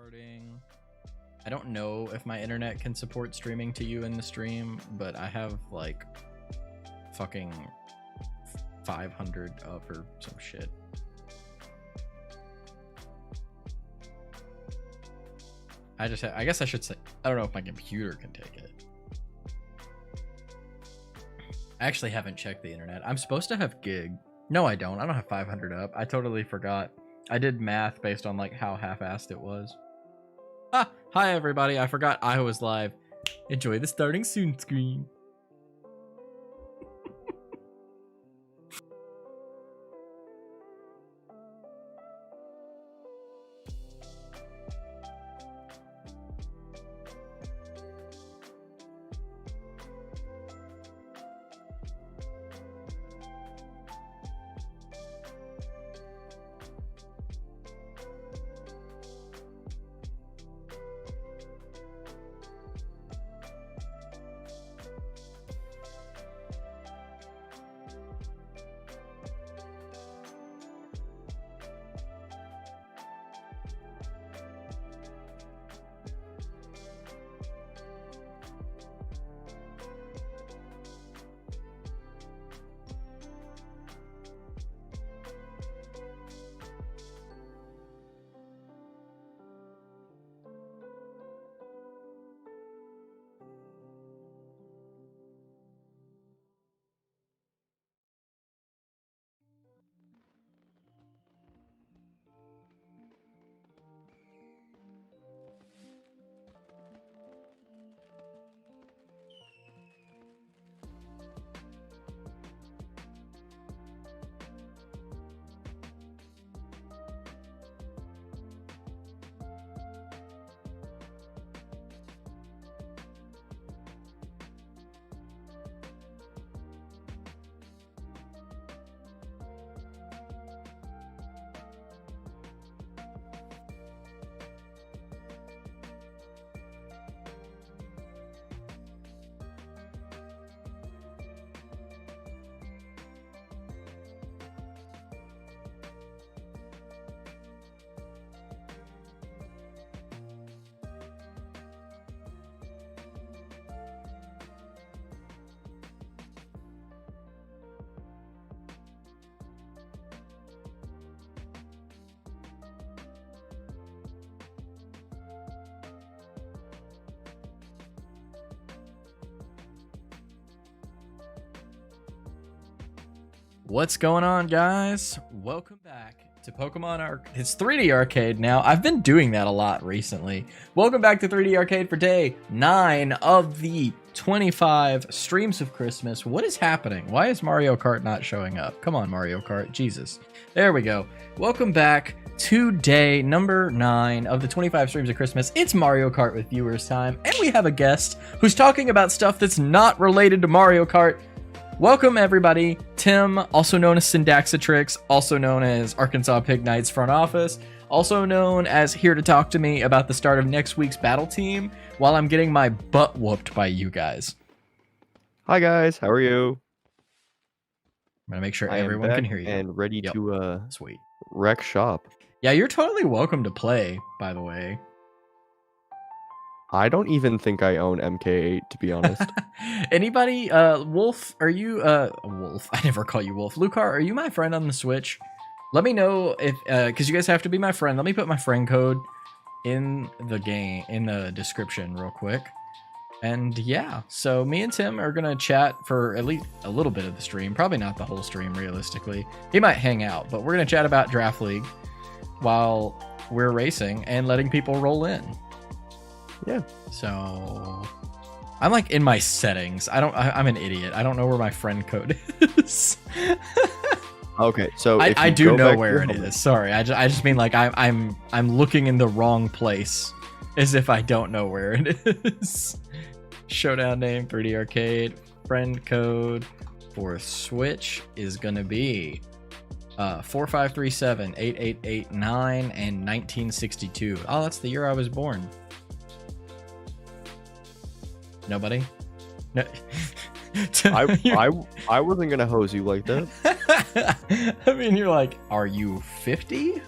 starting. I don't know if my internet can support streaming to you in the stream, but I have like fucking 500 up or some shit. I guess I should say, I don't know if my computer can take it. I actually haven't checked the internet. I'm supposed to have gig. No, I don't. I don't have 500 up. I totally forgot. I did math based on like how half-assed it was. Ah, hi everybody. I forgot I was live. Enjoy the starting soon screen. What's going on, guys? Welcome back to Pokemon Arcade. It's 3D Arcade now. I've been doing that a lot recently. Welcome back to 3D Arcade for day 9 of the 25 streams of Christmas. What is happening? Why is Mario Kart not showing up? Come on, Mario Kart. Jesus. There we go. Welcome back to day number 9 of the 25 streams of Christmas. It's Mario Kart with viewers time, and we have a guest who's talking about stuff that's not related to Mario Kart. Welcome everybody, Tim, also known as Syndaxatrix, also known as Arkansas Pig Knights front office, also known as here to talk to me about the start of next week's battle team while I'm getting my butt whooped by you guys. Hi guys, how are you? I'm gonna make sure everyone can hear you. And ready to sweet wreck shop. Yeah, you're totally welcome to play, by the way. I don't even think I own MK8, to be honest. Anybody, Wolf, are you, Wolf, I never call you Wolf. Lucar, are you my friend on the Switch? Let me know if, because you guys have to be my friend. Let me put my friend code in the game, in the description real quick. And yeah, so me and Tim are gonna chat for at least a little bit of the stream. Probably not the whole stream, realistically. He might hang out, but we're gonna chat about Draft League while we're racing and letting people roll in. Yeah. So I'm like in my settings. I'm an idiot. I don't know where my friend code is. Okay, so I do know where it is. Sorry, I just mean like I'm looking in the wrong place, as if I don't know where it is. Showdown name 3D Arcade. Friend code for Switch is gonna be 4537 8889 and 1962. Oh, that's the year I was born. Nobody? No. I wasn't gonna hose you like that. I mean, you're like, are you 50?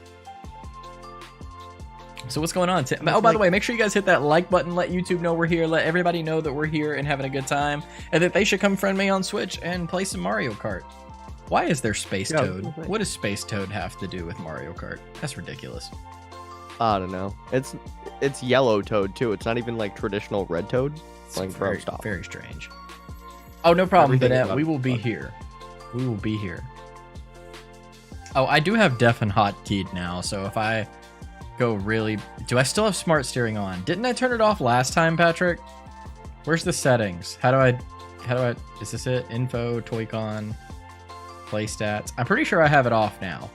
So what's going on, Tim? Oh, by the way, make sure you guys hit that like button. Let YouTube know we're here. Let everybody know that we're here and having a good time, and that they should come friend me on Switch and play some Mario Kart. Why is there Space Toad? What does Space Toad have to do with Mario Kart? That's ridiculous. I don't know. It's yellow Toad too. It's not even like traditional red Toad. It's like, very strange. Oh, no problem, Danette. We will be fun. here. We will be here. Oh, I do have deaf and hot keyed now, so if I go really... Do I still have smart steering on? Didn't I turn it off last time, Patrick? Where's the settings? How do I... Is this it? Info, Toy-Con, play stats. I'm pretty sure I have it off now.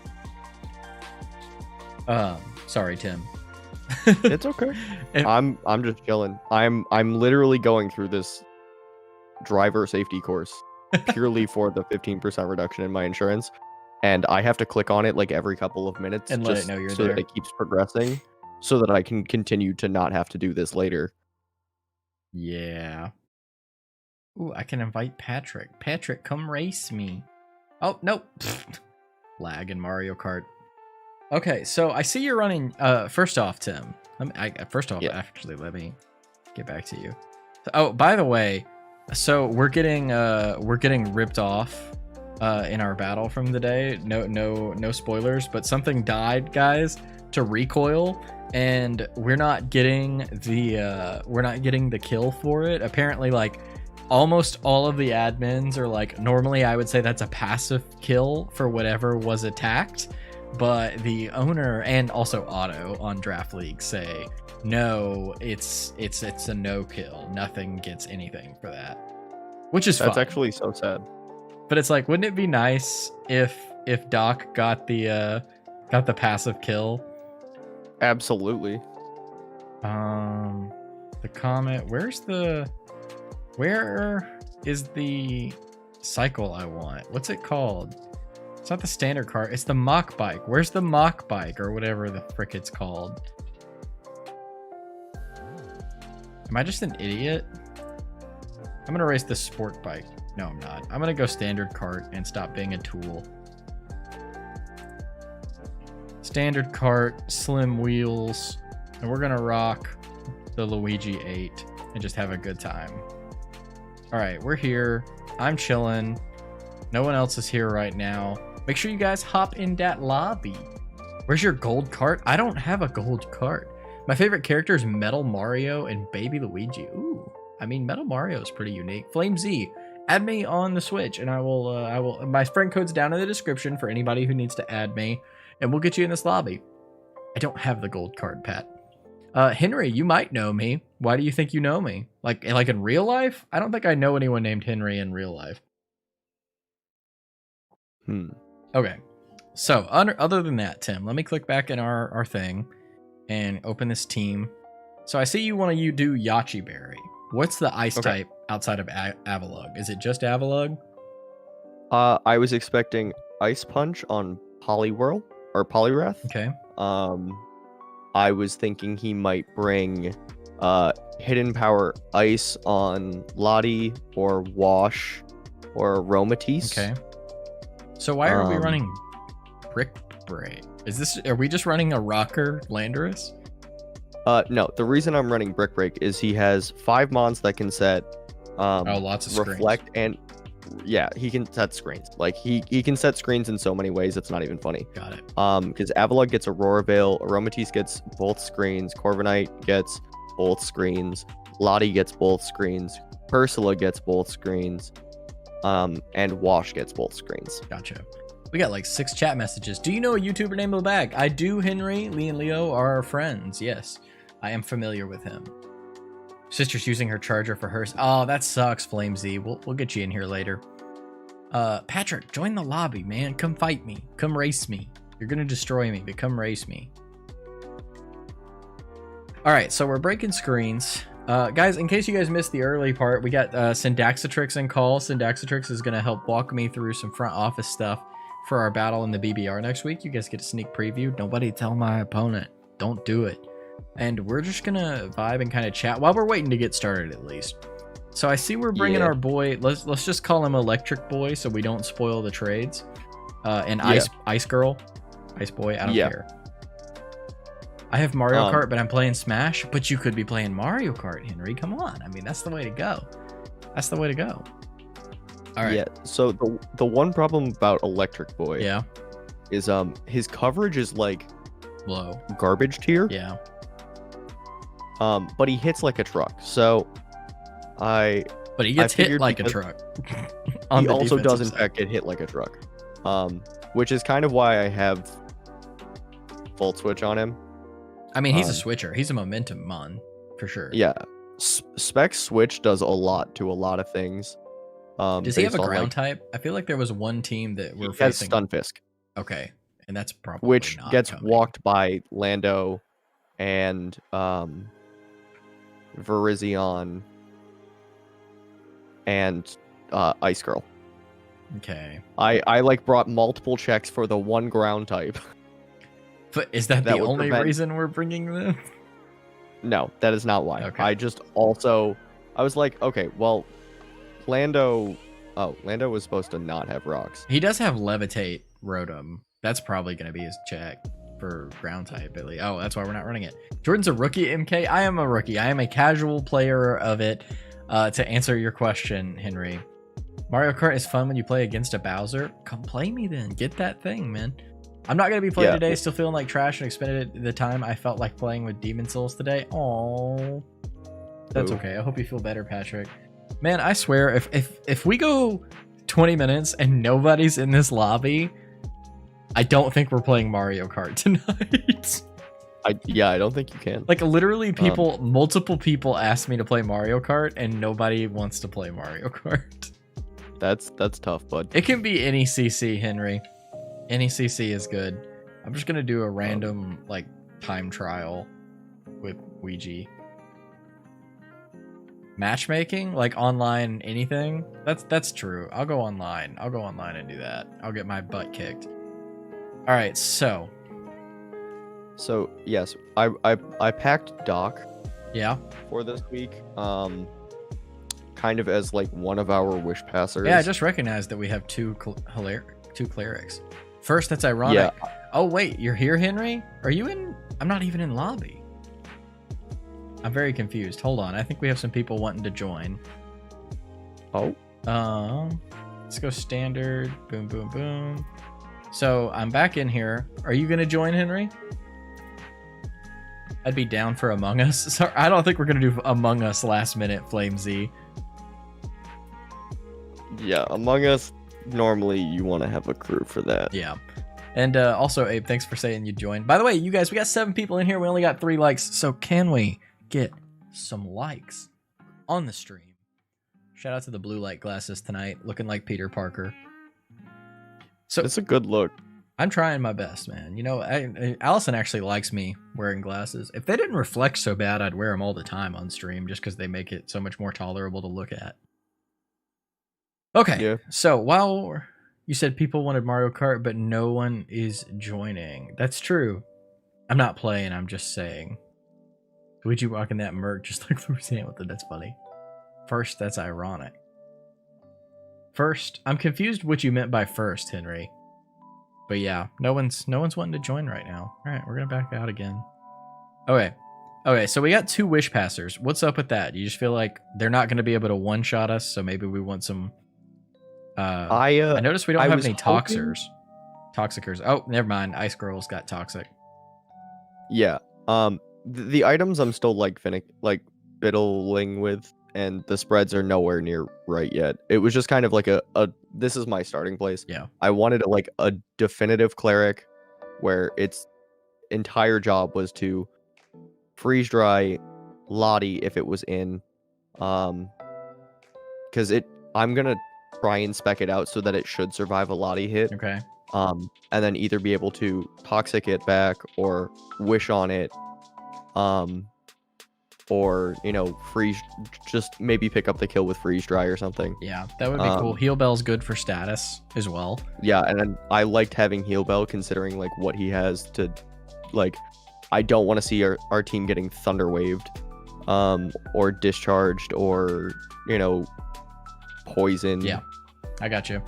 Sorry, Tim. It's okay. I'm just chilling. I'm literally going through this driver safety course purely for the 15% reduction in my insurance, and I have to click on it like every couple of minutes and let it know you're so there. that it keeps progressing, so that I can continue to not have to do this later. Yeah. Ooh, I can invite Patrick. Patrick, come race me. Oh, nope. Lag in Mario Kart. Okay, so I see you're running. First off, Tim. Actually, let me get back to you. Oh, by the way, so we're getting ripped off in our battle from the day. No spoilers, but something died, guys, to recoil, and we're not getting the kill for it. Apparently, like, almost all of the admins are like, normally I would say that's a passive kill for whatever was attacked, but the owner and also Otto on Draft League say no, it's a no kill. Nothing gets anything for that, which is That's fine. actually so sad. But it's like, wouldn't it be nice if Doc got the passive kill? Absolutely. The comet. Where is the cycle I want? What's it called? It's not the standard car. It's the mock bike. Where's the mock bike or whatever the frick it's called? Am I just an idiot? I'm gonna race the sport bike. No, I'm not. I'm gonna go standard cart and stop being a tool. Standard cart, slim wheels, and we're gonna rock the Luigi 8 and just have a good time. All right, we're here. I'm chilling. No one else is here right now. Make sure you guys hop in that lobby. Where's your gold cart? I don't have a gold cart. My favorite character is Metal Mario and Baby Luigi. Ooh, I mean, Metal Mario is pretty unique. Flame Z, add me on the Switch, and I will. My friend code's down in the description for anybody who needs to add me, and we'll get you in this lobby. I don't have the gold card, Pat. Henry, you might know me. Why do you think you know me? Like in real life? I don't think I know anyone named Henry in real life. Okay. So, other than that, Tim, let me click back in our thing and open this team. So I see you want to do Yachi Berry. What's the ice type outside of Avalug? Is it just Avalug? I was expecting Ice Punch on Poliwhirl or Poliwrath. Okay. I was thinking he might bring Hidden Power Ice on Lottie or Wash or Aromatisse. Okay. So why are we running Brick Break? Are we just running a Rocker Landorus? No, the reason I'm running Brick Break is he has 5 mons that can set lots of reflect screens. And yeah, he can set screens. Like he can set screens in so many ways it's not even funny. Got it. Because Avalug gets Aurora Veil, Aromatisse gets both screens, Corviknight gets both screens, Lottie gets both screens, Ursula gets both screens, and Wash gets both screens. Gotcha. We got like 6 chat messages. Do you know a YouTuber named the Bag? I do, Henry. Lee and Leo are friends. Yes, I am familiar with him. Sister's using her charger for hers. Oh, that sucks, Flame Z. We'll get you in here later. Patrick, join the lobby, man. Come fight me. Come race me. You're gonna destroy me, but come race me. All right, so we're breaking screens. Guys, in case you guys missed the early part, we got Syndaxatrix in call. Syndaxatrix is gonna help walk me through some front office stuff for our battle in the BBR next week. You guys get a sneak preview. Nobody tell my opponent. Don't do it. And we're just gonna vibe and kind of chat while we're waiting to get started, at least. So I see we're bringing our boy. Let's just call him Electric Boy so we don't spoil the trades. And Ice Girl, Ice Boy. I don't care. I have Mario Um, Kart, but I'm playing Smash. But you could be playing Mario Kart, Henry. Come on. I mean, that's the way to go. That's the way to go. All right. Yeah. So the one problem about Electric Boy Yeah. is his coverage is like Low. garbage tier. Yeah. But he hits like a truck. So But he gets hit figured like a because truck. he also does in fact get hit like a truck. Which is kind of why I have Volt Switch on him. I mean, he's a switcher. He's a momentum mon for sure. Yeah. Spec Switch does a lot to a lot of things. Does he have a based on, ground type? I feel like there was one team that he were has facing. Stunfisk, Okay, and that's probably which not gets coming. walked by Lando and Virizion and Ice Girl. Okay, I like brought multiple checks for the one ground type. but is that That the would only prevent- reason we're bringing them? No, that is not why. Okay. I just also I was like, okay, well, Lando was supposed to not have rocks. He does have Levitate Rotom. That's probably going to be his check for ground type at least. Oh, that's why we're not running it. Jordan's a rookie MK. I am a rookie. I am a casual player of it. To answer your question, Henry, Mario Kart is fun when you play against a Bowser. Come play me then. Get that thing, man. I'm not going to be playing today. Still feeling like trash and expended the time I felt like playing with Demon Souls today. Oh, that's okay. I hope you feel better, Patrick. Man, I swear, if we go 20 minutes and nobody's in this lobby, I don't think we're playing Mario Kart tonight. I don't think you can. Like literally multiple people asked me to play Mario Kart and nobody wants to play Mario Kart. That's tough, bud. It can be any CC, Henry. Any CC is good. I'm just gonna do a random like time trial with Ouija. Matchmaking, like online anything. That's true. I'll go online. I'll go online and do that. I'll get my butt kicked. All right, so yes, I packed Doc yeah. for this week. Kind of as like one of our wish passers. Yeah, I just recognized that we have two clerics. First, that's ironic. Yeah. Oh wait, you're here, Henry? Are you in? I'm not even in lobby. I'm very confused. Hold on, I think we have some people wanting to join. Oh. Let's go standard. Boom, boom, boom. So I'm back in here. Are you gonna join, Henry? I'd be down for Among Us. Sorry, I don't think we're gonna do Among Us last minute, Flame Z. Yeah, Among Us. Normally, you want to have a crew for that. Yeah. And also, Abe, thanks for saying you joined. By the way, you guys, we got 7 people in here. We only got 3 likes. So can we get some likes on the stream? Shout out to the blue light glasses tonight, looking like Peter Parker. So it's a good look. I'm trying my best, man. You know, Allison actually likes me wearing glasses. If they didn't reflect so bad, I'd wear them all the time on stream just because they make it so much more tolerable to look at. Okay, yeah. So while you said people wanted Mario Kart, but no one is joining. That's true. I'm not playing, I'm just saying. Luigi walking that Merc just like Louis Hamilton. That's funny. First, that's ironic. First, I'm confused what you meant by first, Henry. But yeah, no one's wanting to join right now. All right, we're gonna back out again. Okay, so we got 2 wish passers. What's up with that? You just feel like they're not gonna be able to one-shot us, so maybe we want some. I noticed we don't have any Toxicers. Oh, never mind. Ice Girl's got Toxic. Yeah. The items I'm still like biddling with, and the spreads are nowhere near right yet. It was just kind of like a this is my starting place. Yeah. I wanted a definitive cleric where its entire job was to freeze dry Lottie if it was in, because I'm gonna try and spec it out so that it should survive a Lottie hit. Okay. And then either be able to toxic it back or wish on it, or freeze, just maybe pick up the kill with freeze dry or something. Yeah, that would be cool. Heal Bell's good for status as well. Yeah, and then I liked having Heal Bell considering like what he has to, like, I don't want to see our team getting thunder waved, or discharged, or poisoned. Yeah, I got you.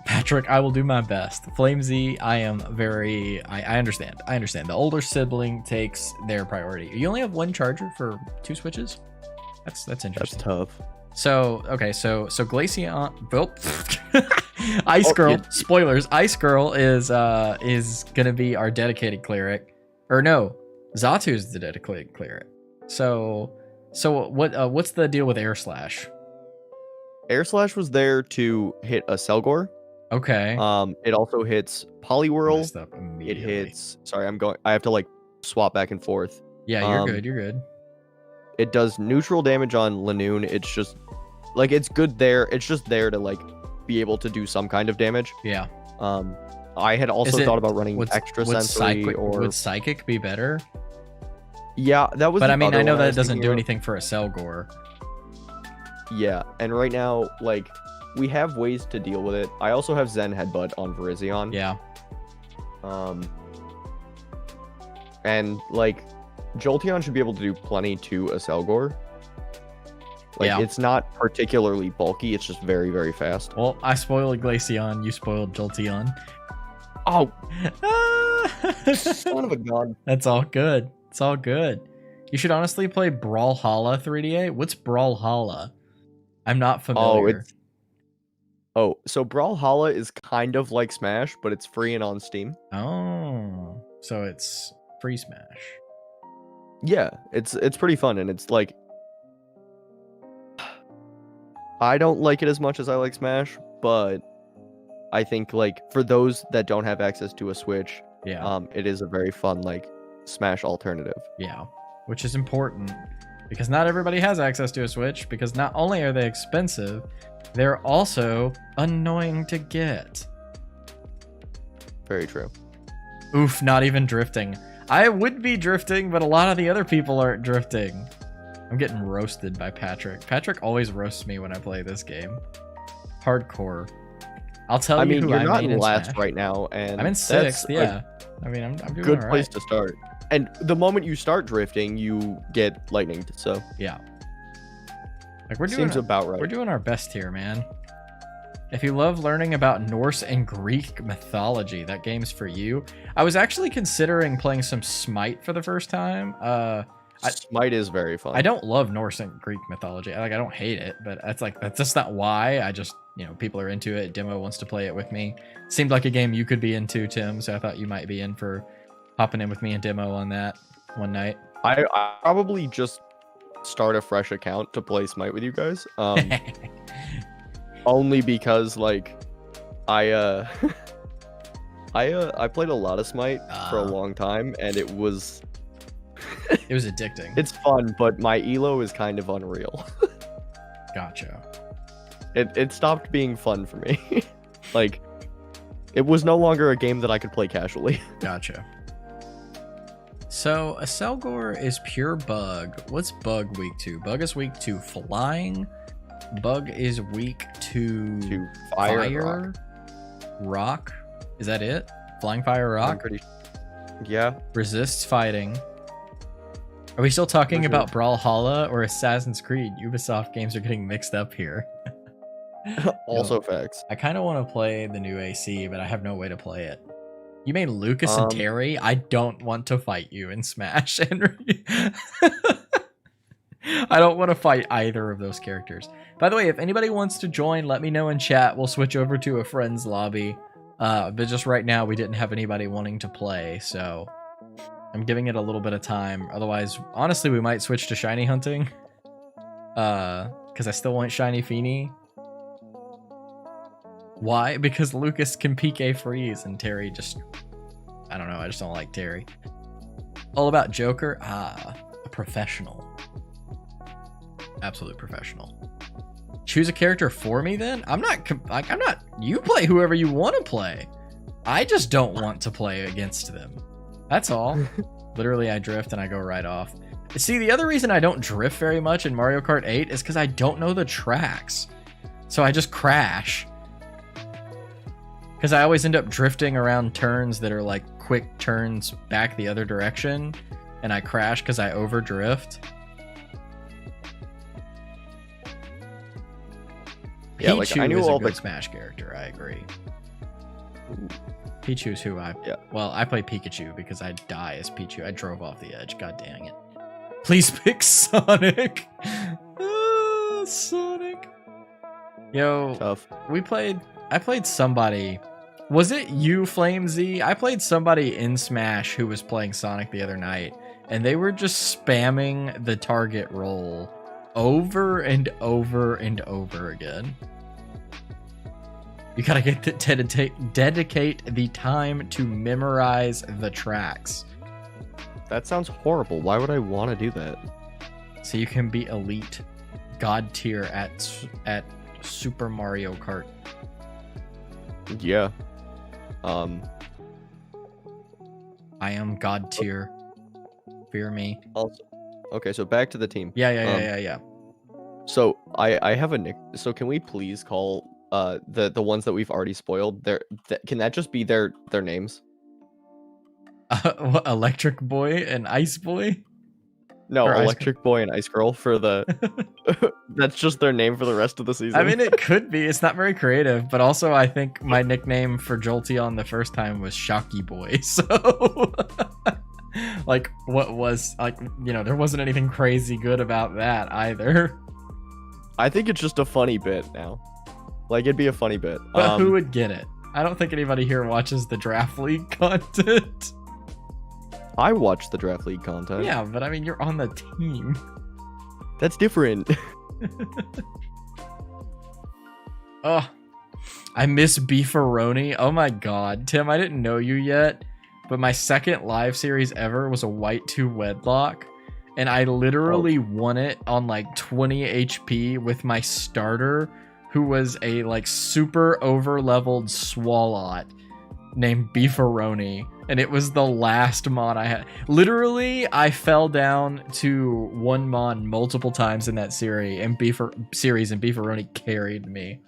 Patrick, I will do my best. Flamesy, I understand. I understand. The older sibling takes their priority. You only have one charger for 2 switches? That's interesting. That's tough. So, okay, so Glaceon, Ice Girl, spoilers, Ice Girl is gonna be our dedicated cleric. Or no, Zatu's the dedicated cleric. So what's the deal with Air Slash? Air Slash was there to hit a Selgor. Okay. It also hits Poliwhirl. It hits. Sorry, I have to like swap back and forth. Yeah, you're good. You're good. It does neutral damage on Lanoon. It's just like it's good there. It's just there to like be able to do some kind of damage. Yeah. I had also thought about running extra sensory would Psychic be better? Yeah, that was. But I mean, I know that it doesn't do anything for a Selgor. Yeah, and right now, like, we have ways to deal with it. I also have Zen Headbutt on Virizion. Yeah. And like, Jolteon should be able to do plenty to a Selgor. Like, it's not particularly bulky. It's just very, very fast. Well, I spoiled Glaceon. You spoiled Jolteon. Oh, son of a gun. That's all good. It's all good. You should honestly play Brawlhalla 3D8. What's Brawlhalla? I'm not familiar. So Brawlhalla is kind of like Smash, but it's free and on Steam. Oh, so it's free Smash. Yeah, it's pretty fun, and it's like, I don't like it as much as I like Smash, but I think like for those that don't have access to a Switch, it is a very fun like Smash alternative. Yeah, which is important because not everybody has access to a Switch, because not only are they expensive, they're also annoying to get. Very true. Oof, not even drifting. I would be drifting, but a lot of the other people aren't drifting. I'm getting roasted by Patrick. Patrick always roasts me when I play this game. Hardcore. I'll tell you who you're I not made in last Smash. right now, and I'm in 6th, yeah. I mean, I'm doing good all right. place to start. And the moment you start drifting, you get lightninged. So yeah, like we're doing seems about right. We're doing our best here, man. If you love learning about Norse and Greek mythology, that game's for you. I was actually considering playing some Smite for the first time. Smite is very fun. I don't love Norse and Greek mythology. I don't hate it, but that's just not why. I just, people are into it. Demo wants to play it with me. Seemed like a game you could be into, Tim, so I thought you might be in for hopping in with me and Demo on that one night. I probably just start a fresh account to play Smite with you guys. Only because like I played a lot of Smite for a long time, and it was addicting. It's fun, but my elo is kind of unreal. Gotcha. It stopped being fun for me. Like, it was no longer a game that I could play casually. Gotcha. So a Selgor is pure bug. What's bug weak to? Bug is weak to flying. Bug is weak to fire. Rock. Is that it? Flying, fire, rock? Yeah. Resists fighting. Are we still talking about Brawlhalla or Assassin's Creed? Ubisoft games are getting mixed up here. Also facts. I kind of want to play the new AC, but I have no way to play it. You made Lucas and Terry? I don't want to fight you in Smash, Henry. I don't want to fight either of those characters. By the way, if anybody wants to join, let me know in chat. We'll switch over to a friend's lobby. But just right now, we didn't have anybody wanting to play, so I'm giving it a little bit of time. Otherwise, honestly, we might switch to shiny hunting. Because I still want shiny Feeny. Why? Because Lucas can PK freeze and Terry just... I don't know, I just don't like Terry. All about Joker? A professional. Absolute professional. Choose a character for me then? I'm not... You play whoever you want to play. I just don't want to play against them. That's all. Literally, I drift and I go right off. See, the other reason I don't drift very much in Mario Kart 8 is because I don't know the tracks. So I just crash. Because I always end up drifting around turns that are like quick turns back the other direction. And I crash because I overdrift. Yeah, like I knew all the Smash character, I agree. Pichu's who I... Yeah. Well, I play Pikachu because I die as Pichu. I drove off the edge. God dang it. Please pick Sonic. Sonic. Yo, Tough. I played somebody. Was it you, FlameZ? I played somebody in Smash who was playing Sonic the other night, and they were just spamming the target roll over and over and over again. You gotta get dedicate the time to memorize the tracks. That sounds horrible. Why would I want to do that? So you can be elite, god tier at Super Mario Kart. Yeah. I am god tier. Fear me. Also, okay, so back to the team. Yeah. So I have a nick. So can we please call the ones that we've already spoiled? Can that just be their names? What, Electric Boy and Ice Boy? No, Or Electric Boy and Ice Girl for the. That's just their name for the rest of the season. I mean, it could be. It's not very creative, but also I think my nickname for Jolteon the first time was Shocky Boy. So, like, what was like, there wasn't anything crazy good about that either. I think it's just a funny bit now. Like, it'd be a funny bit. But who would get it? I don't think anybody here watches the Draft League content. I watch the Draft League content. Yeah, but I mean, you're on the team. That's different. Oh, I miss Beefaroni. Oh my god. Tim, I didn't know you yet, but my second live series ever was a White 2 Wedlock, and I literally won it on like 20 HP with my starter, who was a like super over-leveled Swalot named Beefaroni, and it was the last mon I had. Literally, I fell down to one mon multiple times in that series, and Beefaroni carried me.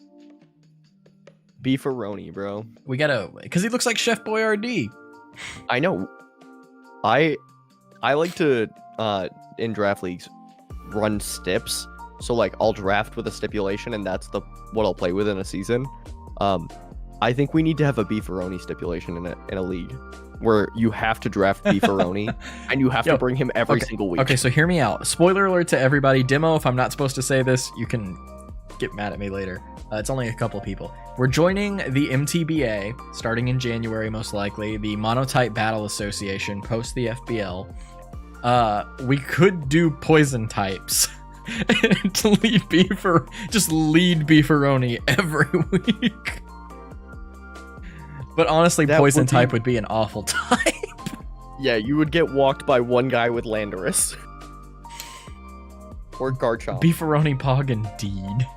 Beefaroni, bro. We gotta, because he looks like Chef Boyardee. I know. I like to in draft leagues run stips. So like I'll draft with a stipulation, and that's what I'll play with in a season. I think we need to have a Beefaroni stipulation in a league where you have to draft Beefaroni and you have to bring him every single week. Okay, so hear me out. Spoiler alert to everybody. Demo, if I'm not supposed to say this, you can get mad at me later. It's only a couple people. We're joining the MTBA starting in January, most likely. The Monotype Battle Association post the FBL. We could do poison types and lead Beefaroni every week. But honestly, poison type would be an awful type. Yeah, you would get walked by one guy with Landorus. Or Garchomp. Beefaroni Pog indeed.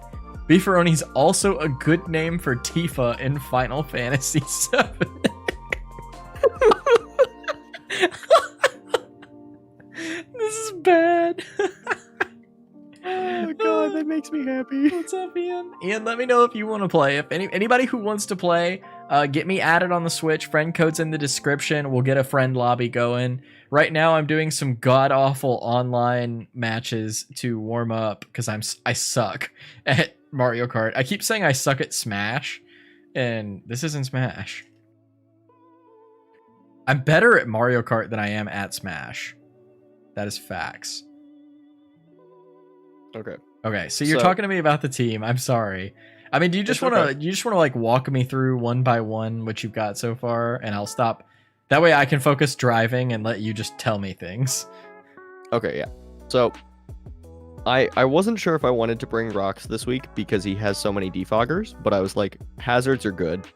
Beefaroni's also a good name for Tifa in Final Fantasy VII. This is bad. Oh god, that makes me happy. What's up, Ian? Ian, let me know if you want to play. If anybody who wants to play, get me added on the Switch. Friend code's in the description. We'll get a friend lobby going. Right now, I'm doing some god-awful online matches to warm up because I suck at Mario Kart. I keep saying I suck at Smash, and this isn't Smash. I'm better at Mario Kart than I am at Smash. That is facts. Okay, so you're talking to me about the team. I'm sorry. I mean, do you just want to like walk me through one by one what you've got so far, and I'll stop. That way I can focus driving and let you just tell me things. Okay, yeah. So I wasn't sure if I wanted to bring Rocks this week because he has so many defoggers, but I was like, hazards are good.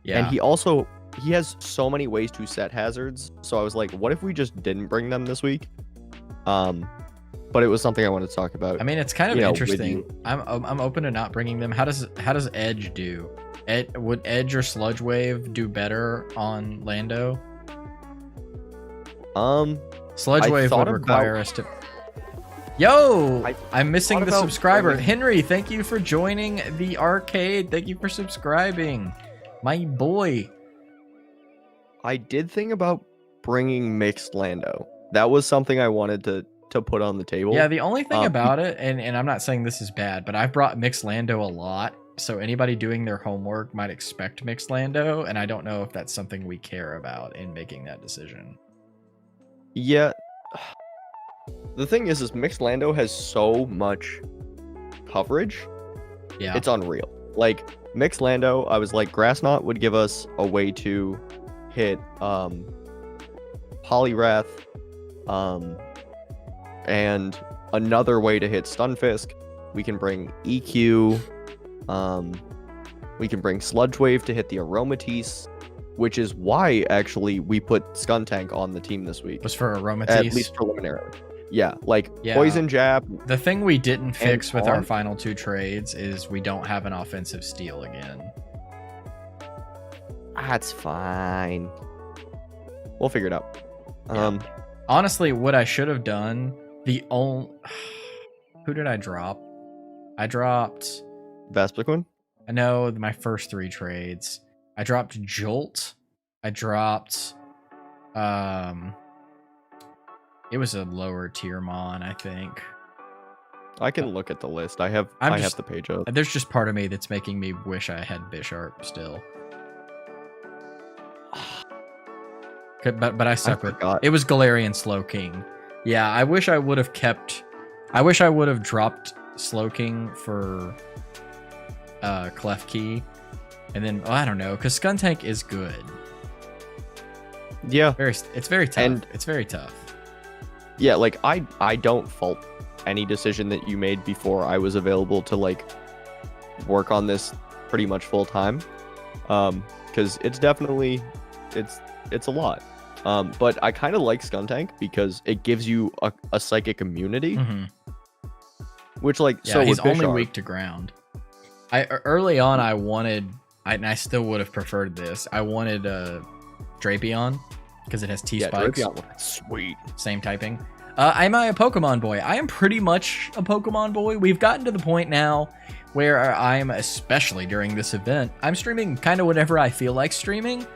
Yeah. And he has so many ways to set hazards, so I was like, what if we just didn't bring them this week? But it was something I wanted to talk about. I mean, it's kind of interesting. I'm open to not bringing them. How does Edge do? Would Edge or Sludge Wave do better on Lando? Sludge Wave would require us to. Yo, I'm missing the subscriber. Henry, thank you for joining the arcade. Thank you for subscribing, my boy. I did think about bringing mixed Lando. That was something I wanted to put on the table. Yeah, the only thing about it, and I'm not saying this is bad, but I've brought mixed Lando a lot, so anybody doing their homework might expect mixed Lando, and I don't know if that's something we care about in making that decision. Yeah. The thing is mixed Lando has so much coverage. Yeah. It's unreal. Like, mixed Lando, I was like, Grass Knot would give us a way to hit Poliwrath, and another way to hit Stunfisk. We can bring EQ, we can bring Sludge Wave to hit the Aromatisse, which is why actually we put Skuntank on the team this week. Was for Aromatisse? At least preliminarily. Yeah, like Poison Jab. The thing we didn't fix with our final 2 trades is we don't have an offensive steal again. That's fine. We'll figure it out. Yeah. Honestly, what I should have done, who did I drop? I dropped Vespiquen? I know my first 3 trades. I dropped Jolt. I dropped it was a lower tier mon, I think. I can look at the list. I have the page up. There's just part of me that's making me wish I had Bisharp still. But I stuck with it. Was Galarian Slowking. Yeah, I wish I would have dropped Slowking for Klefki. And then I don't know, because Skuntank is good. Yeah. It's very tough. It's very tough. Yeah, like I don't fault any decision that you made before I was available to like work on this pretty much full time. Because it's definitely it's a lot. But I kind of like Skuntank because it gives you a psychic immunity. Mm-hmm. Which like so he's only weak to ground. Early on I still would have preferred this. I wanted Drapion because it has T-Spikes. Sweet. Same typing. Am I a Pokemon boy? I am pretty much a Pokemon boy. We've gotten to the point now where I'm, especially during this event, I'm streaming kind of whenever I feel like streaming.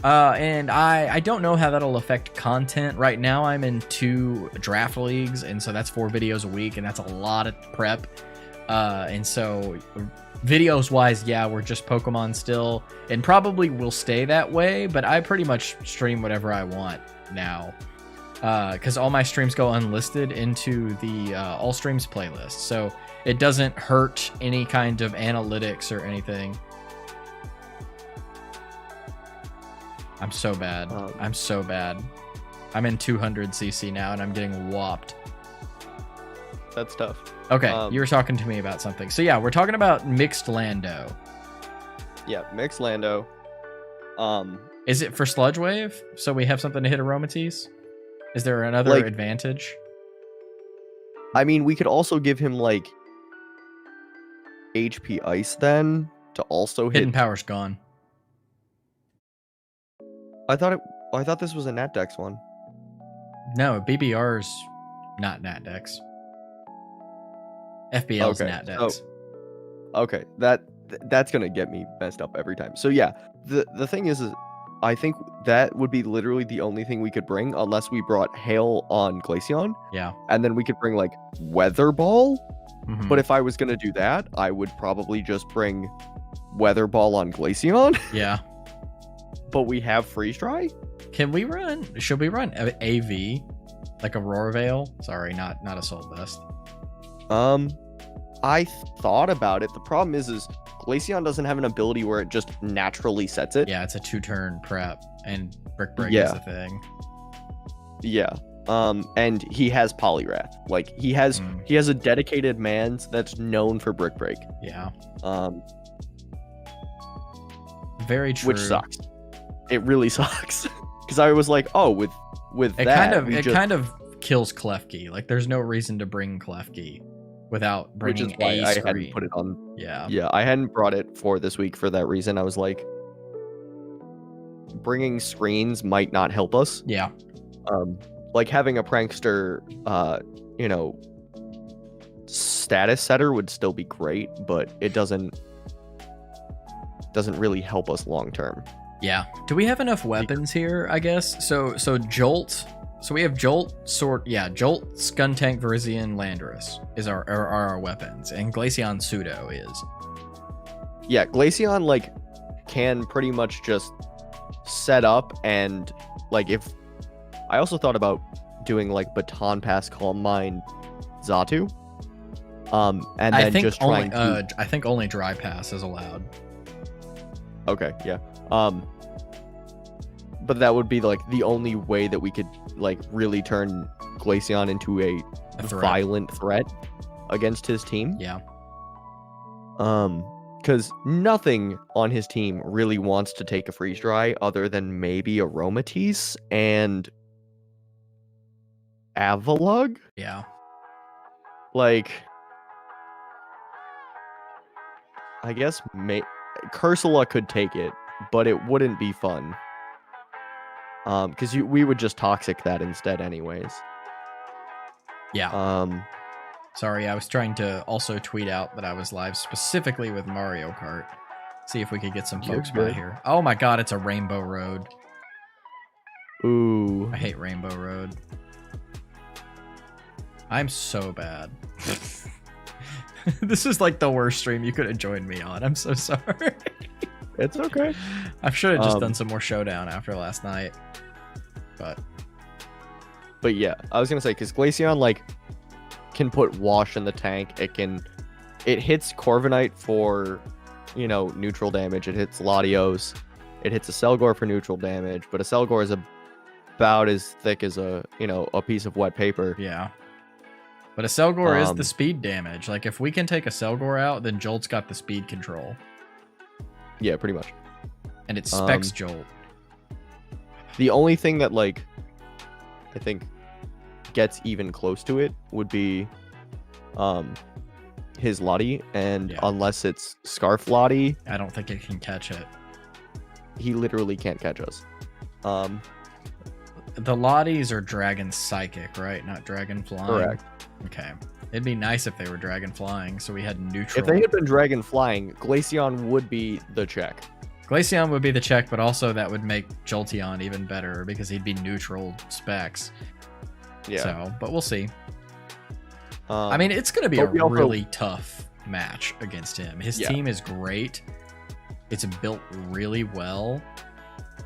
And I don't know how that'll affect content. Right now I'm in 2 draft leagues, and so that's 4 videos a week, and that's a lot of prep. And so videos wise, yeah, we're just Pokemon still, and probably will stay that way, but I pretty much stream whatever I want now. Because all my streams go unlisted into the all streams playlist, so it doesn't hurt any kind of analytics or anything. I'm so bad. I'm so bad. I'm in 200cc now, and I'm getting whopped. That's tough. Okay, you were talking to me about something. So yeah, we're talking about mixed Lando. Yeah, mixed Lando. Is it for Sludge Wave? So we have something to hit Aromatisse? Is there another advantage? I mean, we could also give him like HP Ice then to also hit. Hidden Power's gone. I thought this was a NatDex one. No, BBR's not NatDex. FBL's NatDex. Okay, that's gonna get me messed up every time. So yeah, the thing is I think that would be literally the only thing we could bring unless we brought Hail on Glaceon. Yeah. And then we could bring like Weather Ball. Mm-hmm. But if I was gonna do that, I would probably just bring Weather Ball on Glaceon. Yeah. But we have Freeze Dry. Should we run AV? Like Aurora Veil? Sorry, not Assault Vest. I thought about it. The problem is Glaceon doesn't have an ability where it just naturally sets it. Yeah, it's a 2-turn prep, and Brick Break is the thing. Yeah. And he has Poliwrath. Like he has a dedicated Mans that's known for Brick Break. Yeah. Very true. Which sucks. It really sucks. Because I was like, oh, with it that, kind of kills Klefki. Like there's no reason to bring Klefki without bringing which is why I hadn't put it on. Yeah, I hadn't brought it for this week for that reason. I was like, bringing screens might not help us. Yeah. Like having a prankster, status setter would still be great, but it doesn't really help us long term. Yeah. Do we have enough weapons here, I guess? So Jolt. So we have Jolt, Jolt, Skuntank, Virizion, Landorus is our weapons, and Glaceon Pseudo is. yeah, Glaceon like can pretty much just set up and like if I also thought about doing like Baton Pass, Calm Mind, Xatu. And then just trying to... I think only Dry Pass is allowed. Okay, yeah. But that would be like the only way that we could like really turn Glaceon into a violent threat against his team. Yeah. Because nothing on his team really wants to take a freeze dry other than maybe Aromatisse and Avalugg. Yeah. Like, I guess Cursula could take it, but it wouldn't be fun. Because we would just toxic that instead, anyways. Yeah. Sorry, I was trying to also tweet out that I was live specifically with Mario Kart. See if we could get some folks by here. Oh my god, it's a Rainbow Road. Ooh. I hate Rainbow Road. I'm so bad. This is like the worst stream you could have joined me on. I'm so sorry. It's okay. I should have just done some more Showdown after last night. But yeah, I was gonna say, because Glaceon like can put Wash in the tank. It hits Corviknight for, you know, neutral damage. It hits Latios. It hits a Selgor for neutral damage, but a Selgor is about as thick as a piece of wet paper. Yeah. But a Selgor is the speed damage. Like, if we can take a Selgor out, then Jolt's got the speed control. Yeah, pretty much. And it specs Jolt. The only thing that, like, I think gets even close to it would be his Lottie, and unless it's Scarf Lottie, I don't think it can catch it. He literally can't catch us. The Lotties are Dragon Psychic, right? Not Dragon Flying? Correct. Okay. It'd be nice if they were Dragon Flying, so we had neutral. If they had been Dragon Flying, Glaceon would be the check. Glaceon would be the check, but also that would make Jolteon even better because he'd be neutral specs. Yeah. So, but we'll see. I mean, it's going to be a really tough match against him. His team is great. It's built really well.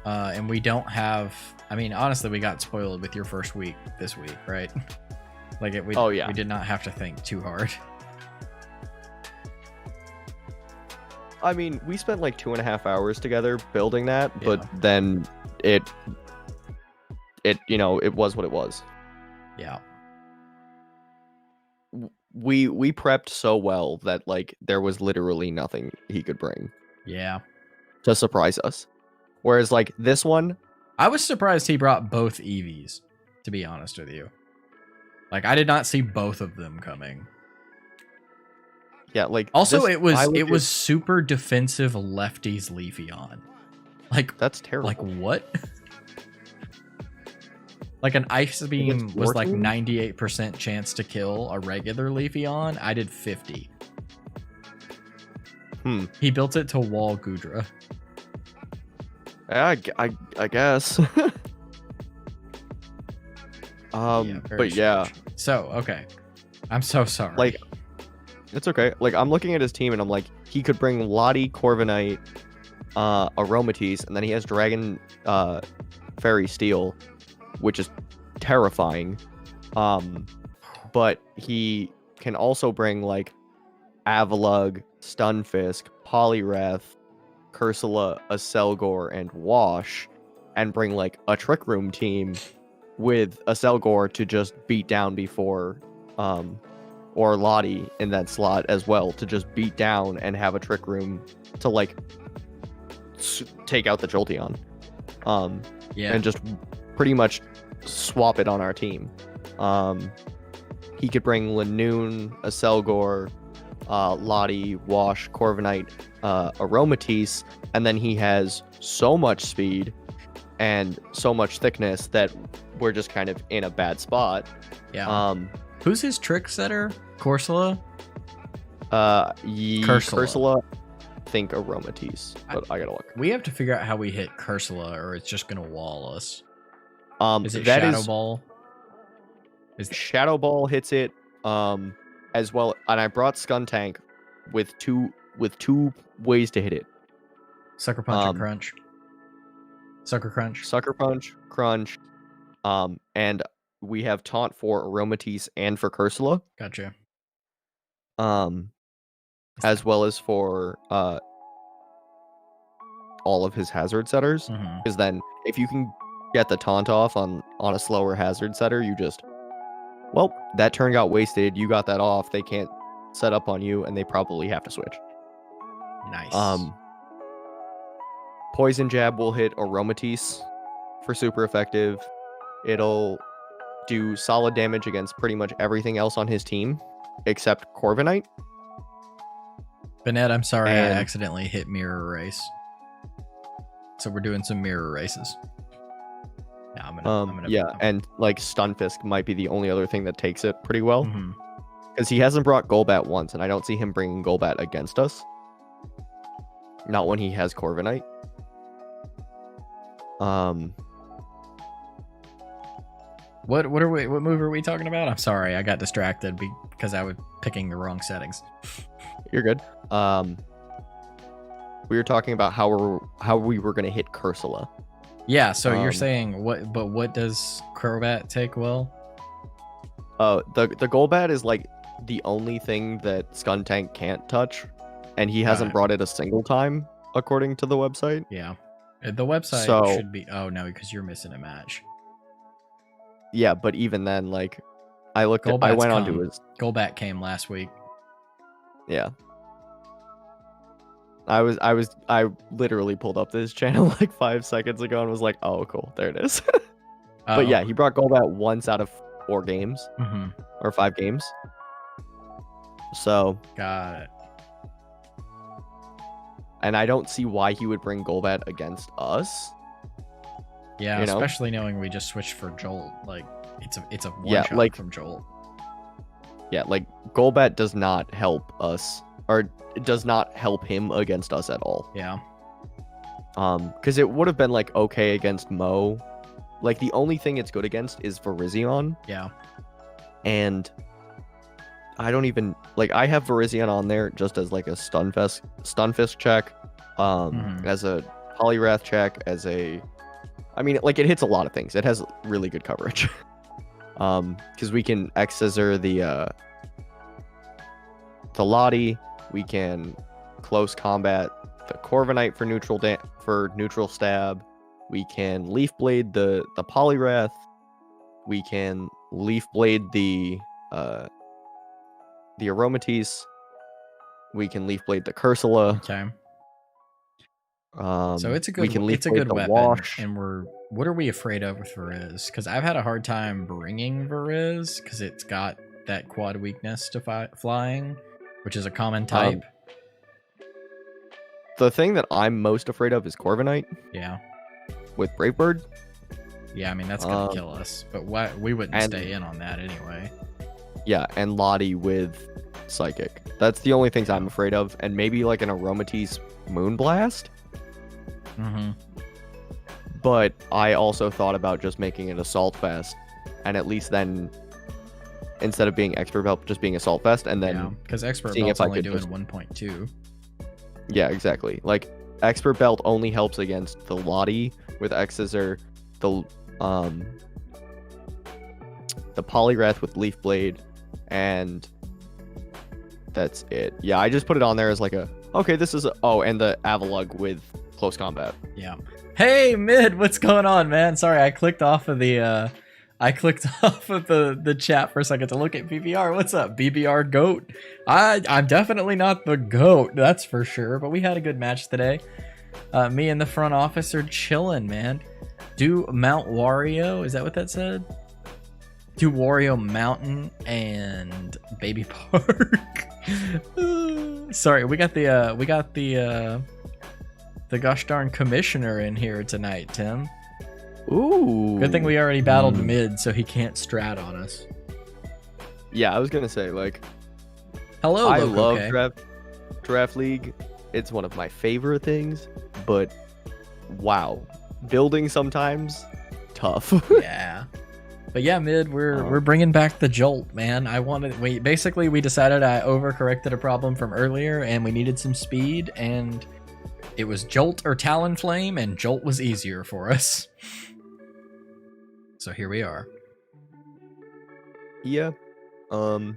And we don't have... I mean, honestly, we got spoiled with your first week this week, right? Like, we did not have to think too hard. I mean, we spent like 2.5 hours together building that, but then it was what it was. Yeah. We prepped so well that like there was literally nothing he could bring. Yeah. To surprise us. Whereas like this one, I was surprised he brought both Eevees, to be honest with you. Like, I did not see both of them coming. Yeah, like also it was super defensive lefties Leafeon. Like, that's terrible. Like, what? Like, an Ice Beam was like 98% chance to kill a regular Leafeon. I did 50. He built it to wall Goodra. I guess. But yeah. So, okay. I'm so sorry. Like, it's okay. Like, I'm looking at his team and I'm like, he could bring Lottie, Corviknight, Aromatisse, and then he has Dragon Fairy Steel, which is terrifying. But he can also bring like Avalugg, Stunfisk, Poliwrath, Cursula, a Selgor, and Wash, and bring like a Trick Room team with a Selgor to just beat down before, or Lottie in that slot as well, to just beat down and have a Trick Room to like take out the Jolteon. And just pretty much swap it on our team. He could bring Lanoon, a Selgor, Lottie, Wash, Corviknight, Aromatisse, and then he has so much speed and so much thickness that we're just kind of in a bad spot. Yeah. Who's his trick setter? Corsola? Cursula. Think Aromatisse, but I gotta look. We have to figure out how we hit Cursula, or it's just gonna wall us. Is it that Shadow Ball? Shadow Ball hits it, as well. And I brought Skuntank with two with 2 ways to hit it. Sucker punch or crunch. Sucker crunch. Sucker punch, crunch, and we have taunt for Aromatisse and for Cursula. Gotcha. As well as for all of his hazard setters. Because then if you can get the taunt off on a slower hazard setter, you just, well, that turn got wasted. You got that off. They can't set up on you, and they probably have to switch. Nice. Poison Jab will hit Aromatisse for super effective. It'll do solid damage against pretty much everything else on his team, except Corviknight. Bennett, I'm sorry, I accidentally hit mirror race. So we're doing some mirror races. Yeah, I'm gonna and like Stunfisk might be the only other thing that takes it pretty well. Because he hasn't brought Golbat once, and I don't see him bringing Golbat against us. Not when he has Corviknight. What move are we talking about? I'm sorry, I got distracted because I was picking the wrong settings. You're good. We were talking about how we were gonna hit Cursula. Yeah, so you're saying what does Crobat take well? The Golbat is like the only thing that Skuntank can't touch, and he hasn't brought it a single time, according to the website. Yeah. The website should be... Oh, no, because you're missing a match. Yeah, but even then, like, I went onto his... Golbat came last week. Yeah. I literally pulled up this channel like 5 seconds ago and was like, oh, cool, there it is. But yeah, he brought Golbat once out of 4 games. Or 5 games. So... Got it. And I don't see why he would bring Golbat against us. Yeah, especially knowing we just switched for Jolt. Like, it's a one-shot from Jolt. Yeah, like, Golbat does not help us, or it does not help him against us at all. Yeah. Because it would have been, like, okay against Mo. Like, the only thing it's good against is Virizion. Yeah. And I don't even... Like, I have Virizion on there just as, like, a Stunfisk check, as a Poliwrath check, as a... I mean, like, it hits a lot of things. It has really good coverage. Because we can X-Scissor the Lottie. We can close combat the Corviknight for neutral stab. We can Leaf Blade the Poliwrath. We can Leaf Blade the Aromatisse. We can Leaf Blade the Cursula. Okay. So it's a good weapon. Wash. And what are we afraid of with Veriz? Because I've had a hard time bringing Veriz because it's got that quad weakness to flying, which is a common type. The thing that I'm most afraid of is Corviknight. Yeah. With Brave Bird. Yeah, I mean that's gonna kill us, but we wouldn't stay in on that anyway. Yeah, and Lottie with Psychic. That's the only things I'm afraid of, and maybe like an Aromatisse Moonblast. But I also thought about just making it Assault Vest, and at least then, instead of being Expert Belt, just being Assault Vest, and then because Expert Belt's only doing 1.2. Yeah, exactly. Like Expert Belt only helps against the Lottie with X-Scissor, the Poliwrath with Leaf Blade, and that's it. Yeah, I just put it on there as like this is and the Avalugg with close combat. Yeah. Hey, Mid, what's going on, man? Sorry, I clicked off of the chat for a second to look at BBR. What's up, BBR GOAT? I'm definitely not the GOAT, that's for sure, but we had a good match today. Me and the front office are chilling, man. Do Mount Wario, is that what that said? Do Wario Mountain and Baby Park. Sorry, we got the gosh darn commissioner in here tonight, Tim. Ooh. Good thing we already battled Mid, so he can't strat on us. Yeah, I was gonna say, like, hello. I love Draft League. It's one of my favorite things, but wow, building sometimes tough. Yeah. But yeah, mid, we're bringing back the Jolt, man. We decided I overcorrected a problem from earlier, and we needed some speed, and it was Jolt or Talonflame, and Jolt was easier for us. So here we are. Yeah. Because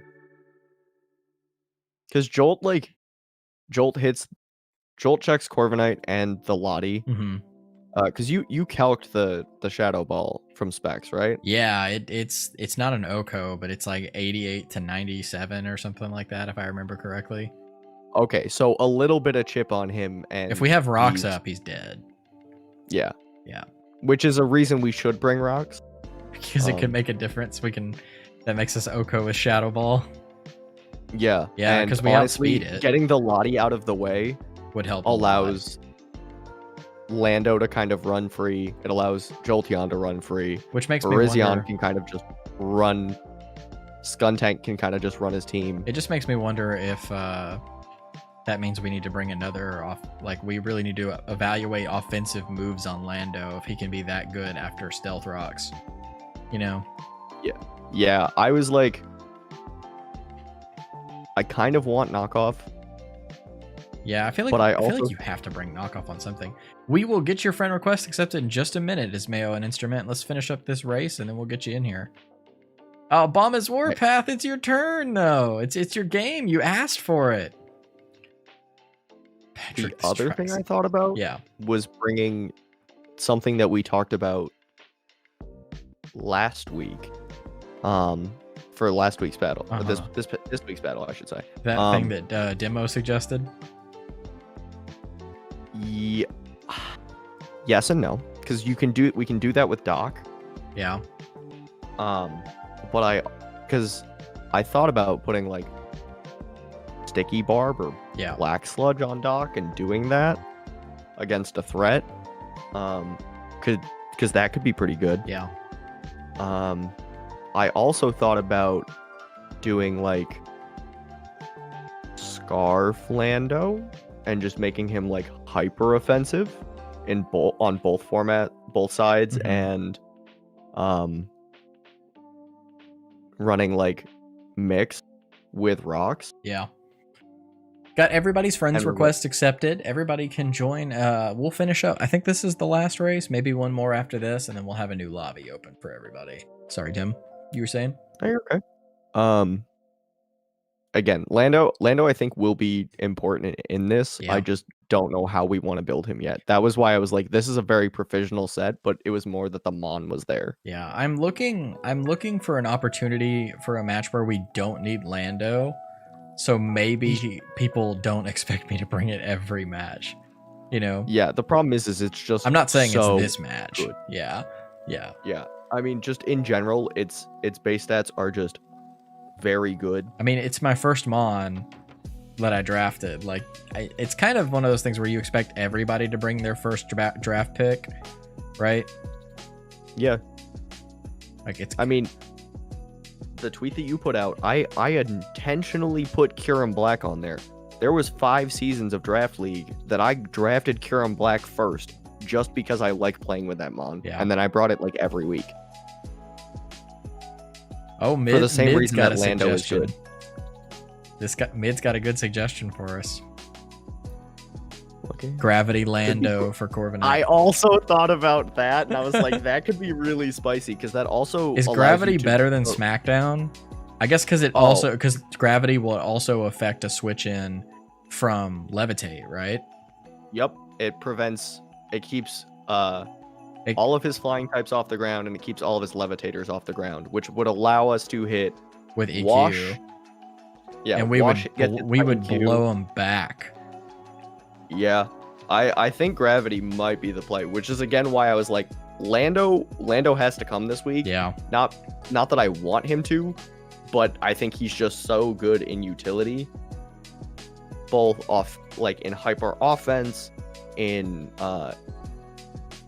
Jolt checks Corviknight and the Lottie. Mm-hmm. Because you calced the Shadow Ball from specs, right? Yeah, it's not an OCO, but it's like 88 to 97 or something like that, if I remember correctly. Okay, so a little bit of chip on him, and if we have rocks up, he's dead. Yeah. Yeah. Which is a reason we should bring rocks. Because it can make a difference. That makes us OCO with Shadow Ball. Yeah. Yeah, because we outspeed it. Getting the Lottie out of the way would help. Allows Lando to kind of run free. It allows Jolteon to run free. Which makes me wonder... can kind of just run. Skuntank can kind of just run his team. It just makes me wonder if that means we need to bring another off. Like, we really need to evaluate offensive moves on Lando if he can be that good after Stealth Rocks. You know? Yeah. I was like, I kind of want knockoff. Yeah, I feel like you have to bring knockoff on something. We will get your friend request accepted in just a minute, Ismail and Instrument. Let's finish up this race and then we'll get you in here. Oh, Bomba's Warpath, it's your turn though. It's your game. You asked for it. The other thing I thought about was bringing something that we talked about last week. For last week's battle. This week's battle, I should say. That thing that Demo suggested? Yeah. Yes and no, because we can do that with Doc. Yeah. But because I thought about putting like Sticky Barb or Black Sludge on Doc and doing that against a threat. Because that could be pretty good. Yeah. I also thought about doing like Scarf Lando and just making him like hyper offensive on both sides, and running like mix with rocks. Yeah. Got everybody's friends request accepted. Everybody can join. We'll finish up. I think this is the last race. Maybe one more after this, and then we'll have a new lobby open for everybody. Sorry, Tim. You were saying? Oh, you're okay. Again, Lando I think will be important in this. I just don't know how we want to build him yet. That was why I was like, this is a very provisional set, but it was more that the Mon was there. Yeah, I'm looking for an opportunity for a match where we don't need Lando. So maybe people don't expect me to bring it every match. You know? Yeah, the problem is it's just I'm not saying it's this match. Good. Yeah. I mean, just in general, its base stats are just very good. I mean, it's my first Mon that I drafted. Like, it's kind of one of those things where you expect everybody to bring their first draft pick, right? Yeah. Like, I mean, the tweet that you put out, I intentionally put Kyurem Black on there. There was 5 seasons of Draft League that I drafted Kyurem Black first, just because I like playing with that Mon. Yeah. And then I brought it like every week. Oh, for the same reason that Lando is good. Mid's got a good suggestion for us. Okay. Gravity Lando for Corviknight. I also thought about that, and I was like, that could be really spicy, because that also is Gravity better than SmackDown? I guess because Gravity will also affect a switch in from Levitate, right? Yep. It keeps all of his flying types off the ground, and it keeps all of his levitators off the ground, which would allow us to hit with EQ. Wash. Yeah, and we would blow him back. Yeah, I think Gravity might be the play, which is again why I was like, Lando has to come this week. Yeah. Not that I want him to, but I think he's just so good in utility, both in hyper offense, in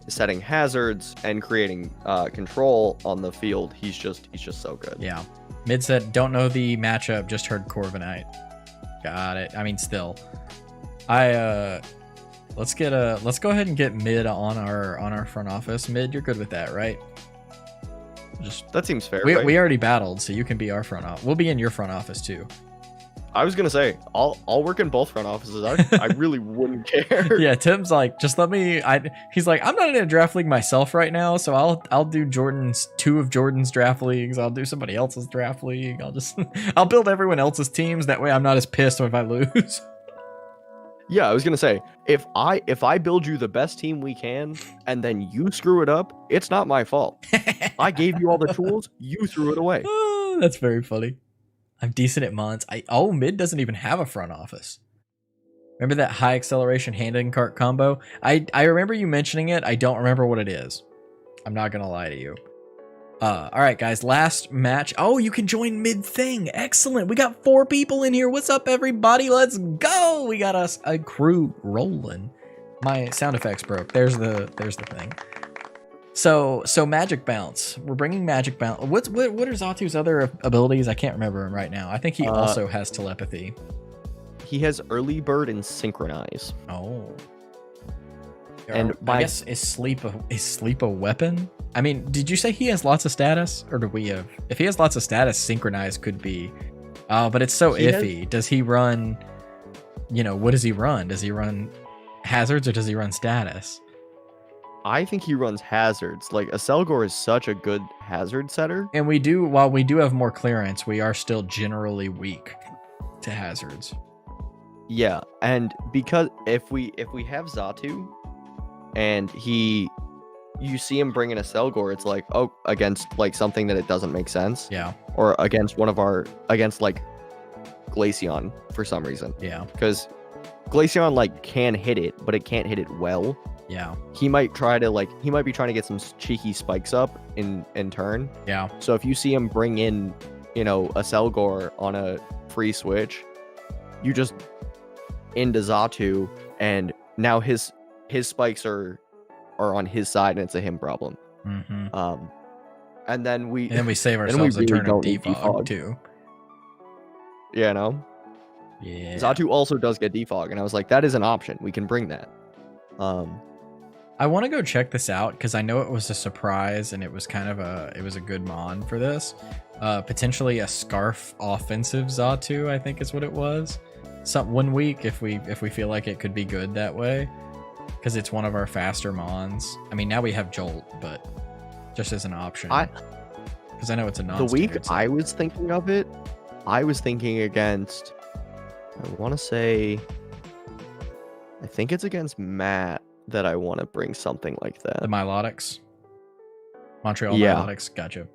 setting hazards and creating control on the field. He's just so good. Yeah. Mid said, don't know the matchup, just heard Corviknight. Got it. I mean, still, let's go ahead and get Mid on our front office. Mid, you're good with that, right? That seems fair. We right? we already battled, so you can be our front office. We'll be in your front office too. I was gonna say I'll work in both front offices. I really wouldn't care. Yeah, Tim's like, just let me. He's like, I'm not in a draft league myself right now, so I'll do two of Jordan's draft leagues. I'll do somebody else's draft league. I'll build everyone else's teams. That way, I'm not as pissed if I lose. Yeah, I was gonna say if I build you the best team we can and then you screw it up, it's not my fault. I gave you all the tools, you threw it away. Oh, that's very funny. I'm decent at mons. Mid doesn't even have a front office. Remember that high acceleration hand-in cart combo? I remember you mentioning it. I don't remember what it is. I'm not gonna lie to you. All right, guys. Last match. Oh, you can join mid thing. Excellent. We got 4 people in here. What's up, everybody? Let's go. We got us a crew rolling. My sound effects broke. There's the thing. So magic bounce. We're bringing magic bounce. What are Zatu's other abilities? I can't remember him right now. I think he also has telepathy. He has early bird and synchronize. Oh. And I guess is sleep a weapon? I mean, did you say he has lots of status, or do we have? If he has lots of status, synchronize could be. But it's so iffy. Does he run? What does he run? Does he run hazards or does he run status? I think he runs hazards. Like Aselgor is such a good hazard setter. And while we do have more clearance, we are still generally weak to hazards. Yeah, and because if we have Zatu, and you see him bring in a Selgor, it's like, oh, against like something that it doesn't make sense. Yeah. Or against against like Glaceon for some reason. Yeah. Because Glaceon like can hit it, but it can't hit it well. Yeah. He might be trying to get some cheeky spikes up in turn. Yeah. So if you see him bring in, a Selgor on a free switch, you just into Zatu, and now his spikes are on his side, and it's a him problem. Mm-hmm. And then we save ourselves a turn of defog too. Yeah, Yeah. Zatu also does get defog, and I was like, that is an option. We can bring that. I want to go check this out because I know it was a surprise and it was a good mon for this. Potentially a scarf offensive Zatu, I think is what it was. One week if we feel like it could be good that way, because it's one of our faster mons. I mean, now we have Jolt, but just as an option. Because I know it's a non-standard. The week I was thinking of it, I was thinking against. I want to say. I think it's against Matt that I want to bring something like that. The Milotics? Montreal Yeah. Milotics? Gotcha.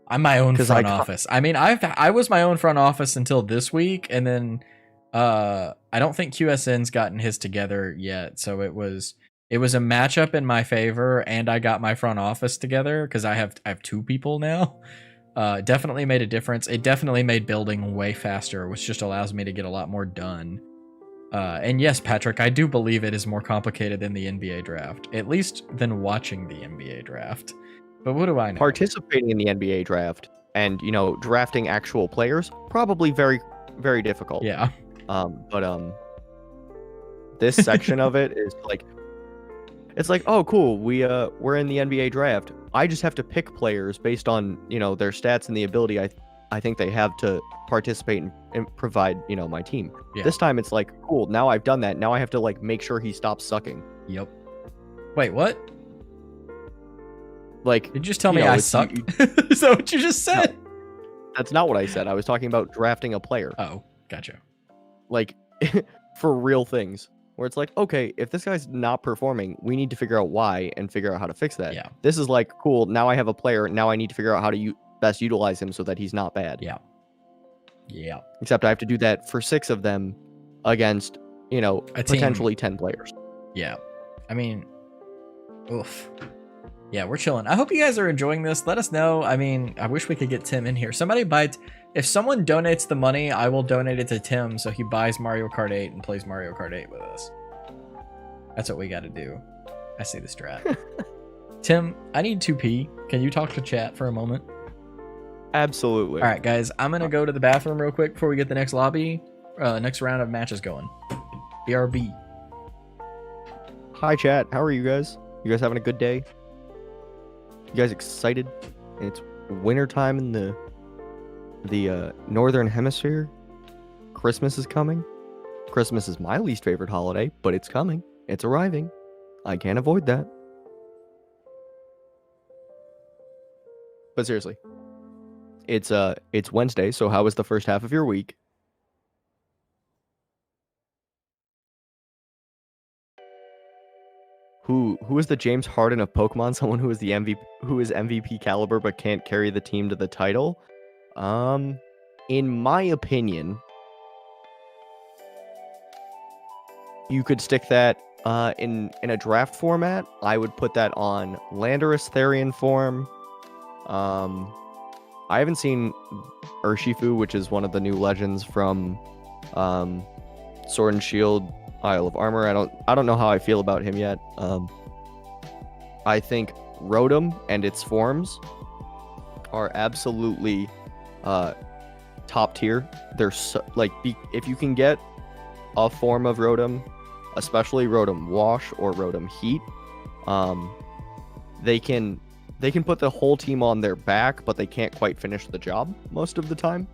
I'm my own front office. I mean, I was my own front office until this week, and then I don't think QSN's gotten his together yet, so it was a matchup in my favor, and I got my front office together because I have 2 people now. Definitely made a difference. It definitely made building way faster, which just allows me to get a lot more done. And yes, Patrick, I do believe it is more complicated than the NBA draft, at least than watching the NBA draft. But what do I know? Participating in the NBA draft and, drafting actual players, probably very, very difficult. Yeah. But this section of it is like, it's like, oh, cool, we're in the NBA draft. I just have to pick players based on, their stats and the ability I think they have to participate and provide, my team. Yeah. This time it's like, cool, now I've done that. Now I have to like make sure he stops sucking. Yep. Wait, what? Like, did you just tell me I suck? Is that what you just said? No, that's not what I said. I was talking about drafting a player. Oh, gotcha. Like, for real things. Where it's like, okay, if this guy's not performing, we need to figure out why and figure out how to fix that. Yeah. This is like, cool, now I have a player. Now I need to figure out how to best utilize him so that he's not bad. Yeah. Yeah. Except I have to do that for 6 of them against, potentially 10 players. Yeah. I mean, oof. Yeah, we're chilling. I hope you guys are enjoying this. Let us know. I mean, I wish we could get Tim in here. If someone donates the money, I will donate it to Tim so he buys Mario Kart 8 and plays Mario Kart 8 with us. That's what we got to do. I see the strat. Tim, I need 2p. Can you talk to chat for a moment? Absolutely. All right, guys. I'm going to go to the bathroom real quick before we get the next next round of matches going. BRB. Hi, chat. How are you guys? You guys having a good day? You guys excited? It's wintertime in the northern hemisphere. Christmas is coming. Christmas is my least favorite holiday, but it's coming. It's arriving. I can't avoid that. But seriously, it's Wednesday, so how was the first half of your week? Who is the James Harden of Pokemon? Someone who is the MVP caliber but can't carry the team to the title? In my opinion, you could stick that in a draft format. I would put that on Landorus Therian form. I haven't seen Urshifu, which is one of the new legends from Sword and Shield, Isle of Armor. I don't know how I feel about him yet. I think Rotom and its forms are absolutely top tier. They're so, like, if you can get a form of Rotom, especially Rotom Wash or Rotom Heat, they can put the whole team on their back, but they can't quite finish the job most of the time.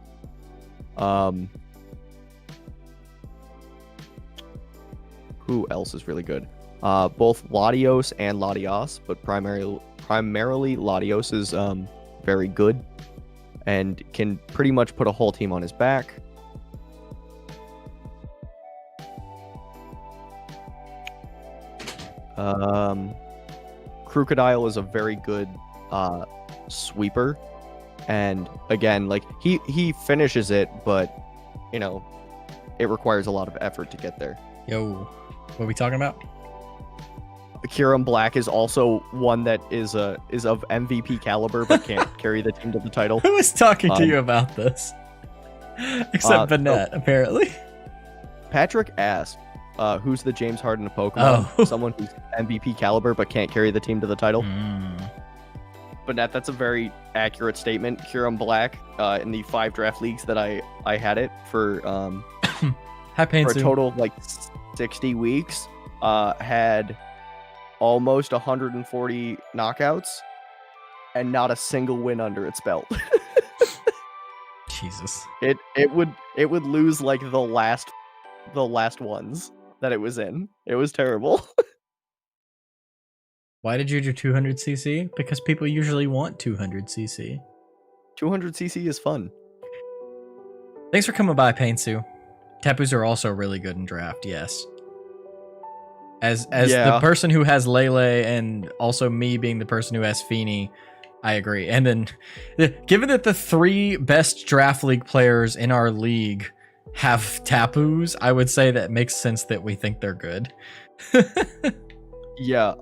Who else is really good? Both Latios and Latias, but primarily Latios is very good and can pretty much put a whole team on his back. Crocodile is a very good sweeper, and again, like he finishes it, but you know, it requires a lot of effort to get there. Yo, what are we talking about? Kyurem Black is also one that is of MVP caliber but can't carry the team to the title. Who was talking to you about this? Except Vanette, apparently. Patrick asked, who's the James Harden of Pokemon? Oh. Someone who's MVP caliber but can't carry the team to the title. Vanette, that's a very accurate statement. Kyurem Black, in the 5 draft leagues that I had it for, for a total of like 60 weeks, had almost 140 knockouts and not a single win under its belt. Jesus. It would lose like the last ones that it was in. It was terrible. Why did you do 200cc? Because people usually want 200cc. 200cc is fun. Thanks for coming by, Painsu. Tapus are also really good in draft, yes. As the person who has Lele and also me being the person who has Feeny, I agree. And then, given that the 3 best draft league players in our league have Tapus, I would say that makes sense that we think they're good. Yeah,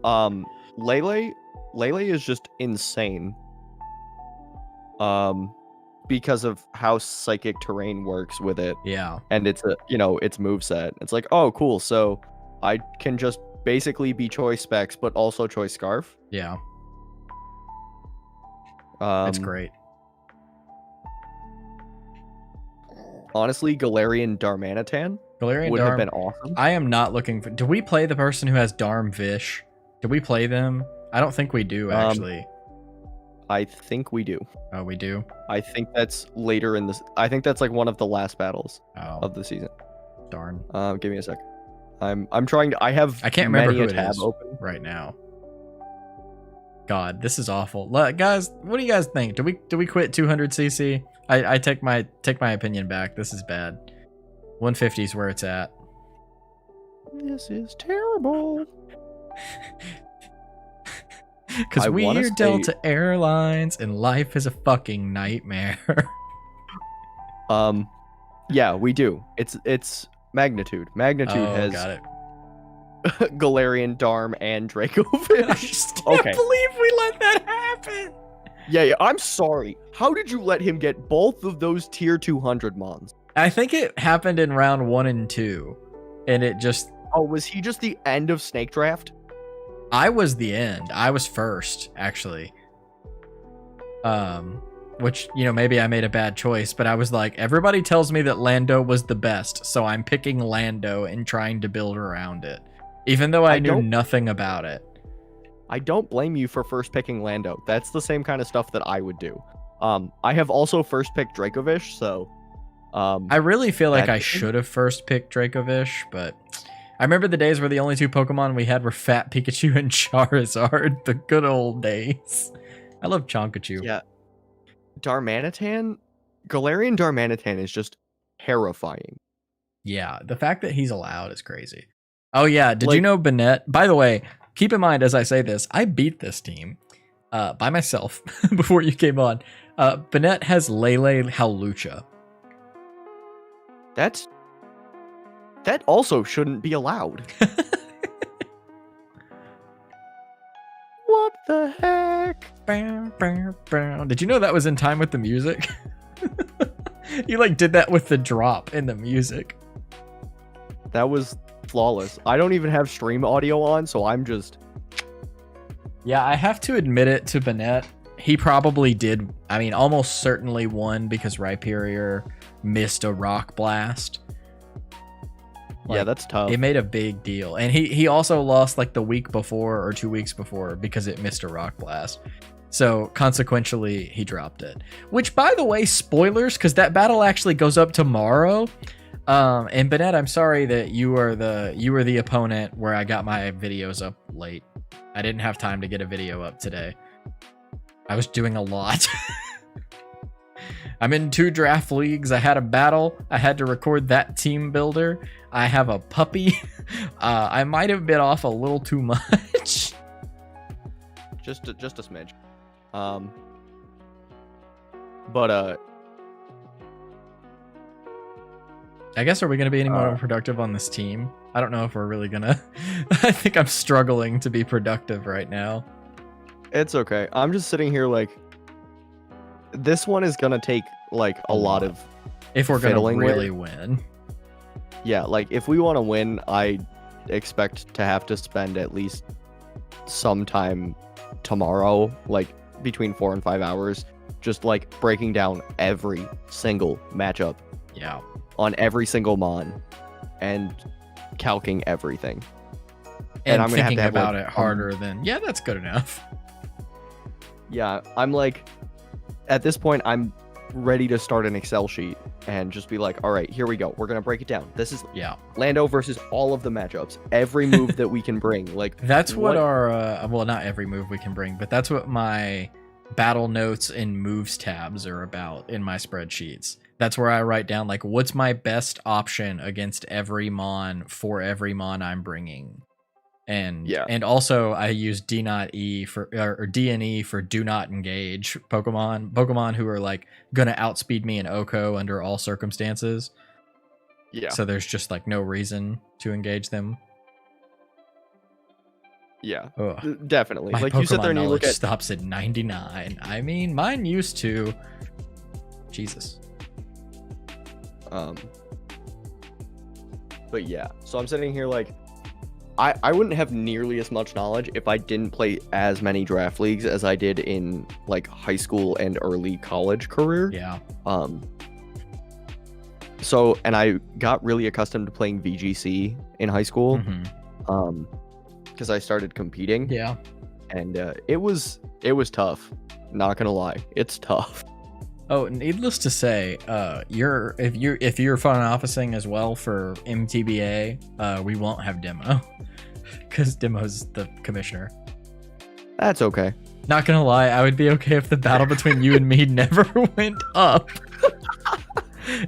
Lele is just insane. Because of how psychic terrain works with it. Yeah. And it's its moveset. It's like, oh cool, so I can just basically be Choice Specs, but also Choice Scarf. Yeah. That's great. Honestly, Galarian Darmanitan would have been awesome. I am not looking for... Do we play the person who has Darmvish? Do we play them? I don't think we do, actually. I think we do. Oh, we do? I think that's later in this... I think that's like one of the last battles of the season. Darn. Give me a sec. I'm trying to... I can't remember who tab it is open right now. God, this is awful. Guys, what do you guys think? Do we quit 200cc? I take my opinion back. This is bad. 150 is where it's at. This is terrible. Because we're Delta Airlines and life is a fucking nightmare. Yeah, we do. It's Magnitude. Magnitude has got it. Galarian, Darm, and Dracovish. I just can't believe we let that happen. Yeah, I'm sorry. How did you let him get both of those tier 200 mons? I think it happened in round 1 and 2. And it just... Oh, was he just the end of Snake Draft? I was the end. I was first, actually. Which, maybe I made a bad choice, but I was like, everybody tells me that Lando was the best, so I'm picking Lando and trying to build around it. Even though I knew nothing about it. I don't blame you for first picking Lando. That's the same kind of stuff that I would do. I have also first picked Dracovish, so I really feel like I should have first picked Dracovish, but I remember the days where the only two Pokemon we had were Fat Pikachu and Charizard, the good old days. I love Chonkachu. Yeah. Galarian Darmanitan is just terrifying. Yeah, the fact that he's allowed is crazy. Oh yeah, did you know Bennett? By the way, keep in mind as I say this, I beat this team by myself before you came on. Bennett has Lele Howlucha. That also shouldn't be allowed. What the heck? Did you know that was in time with the music? You like did that with the drop in the music. That was flawless. I don't even have stream audio on, so I'm just... Yeah, I have to admit it to Bennett. He probably did, I mean, almost certainly won because Rhyperior missed a Rock Blast. Like, yeah, that's tough. It made a big deal. And he also lost like the week before or 2 weeks before because it missed a Rock Blast. So consequentially, he dropped it. Which, by the way, spoilers, because that battle actually goes up tomorrow. And Bennett, I'm sorry that you were the opponent where I got my videos up late. I didn't have time to get a video up today. I was doing a lot. I'm in 2 draft leagues. I had a battle. I had to record that team builder. I have a puppy. I might have bit off a little too much. Just a smidge. But I guess, are we going to be any more productive on this team? I don't know if we're really going to. I think I'm struggling to be productive right now. It's okay. I'm just sitting here like, this one is going to take like a lot of if we're going to really win. Yeah, like if we want to win, I expect to have to spend at least some time tomorrow, like between 4 and 5 hours, just like breaking down every single matchup. Yeah. On every single mon and calcing everything. And I'm thinking about it harder than, yeah, that's good enough. Yeah, I'm like, at this point, I'm ready to start an Excel sheet and just be like, all right, here we go. We're going to break it down. This is Lando versus all of the matchups. Every move that we can bring. Like that's what our, well, not every move we can bring, but that's what my battle notes and moves tabs are about in my spreadsheets. That's where I write down, like, what's my best option against every mon for every mon I'm bringing. And also I use D-Not-E for, or D&E for do not engage Pokemon who are like gonna outspeed me in Oko under all circumstances. Yeah. So there's just like no reason to engage them. Yeah. Definitely. My like Pokemon you sit there and you look at stops at 99. I mean, mine used to. Jesus. But yeah, so I'm sitting here like, I wouldn't have nearly as much knowledge if I didn't play as many draft leagues as I did in like high school and early college career. Yeah. So, and I got really accustomed to playing VGC in high school. Because I started competing. Yeah. And it was tough. Not gonna lie, it's tough. Oh, needless to say, if you're front officing as well for MTBA, we won't have Demo because Demo's the commissioner. That's okay. Not gonna lie, I would be okay if the battle between you and me never went up.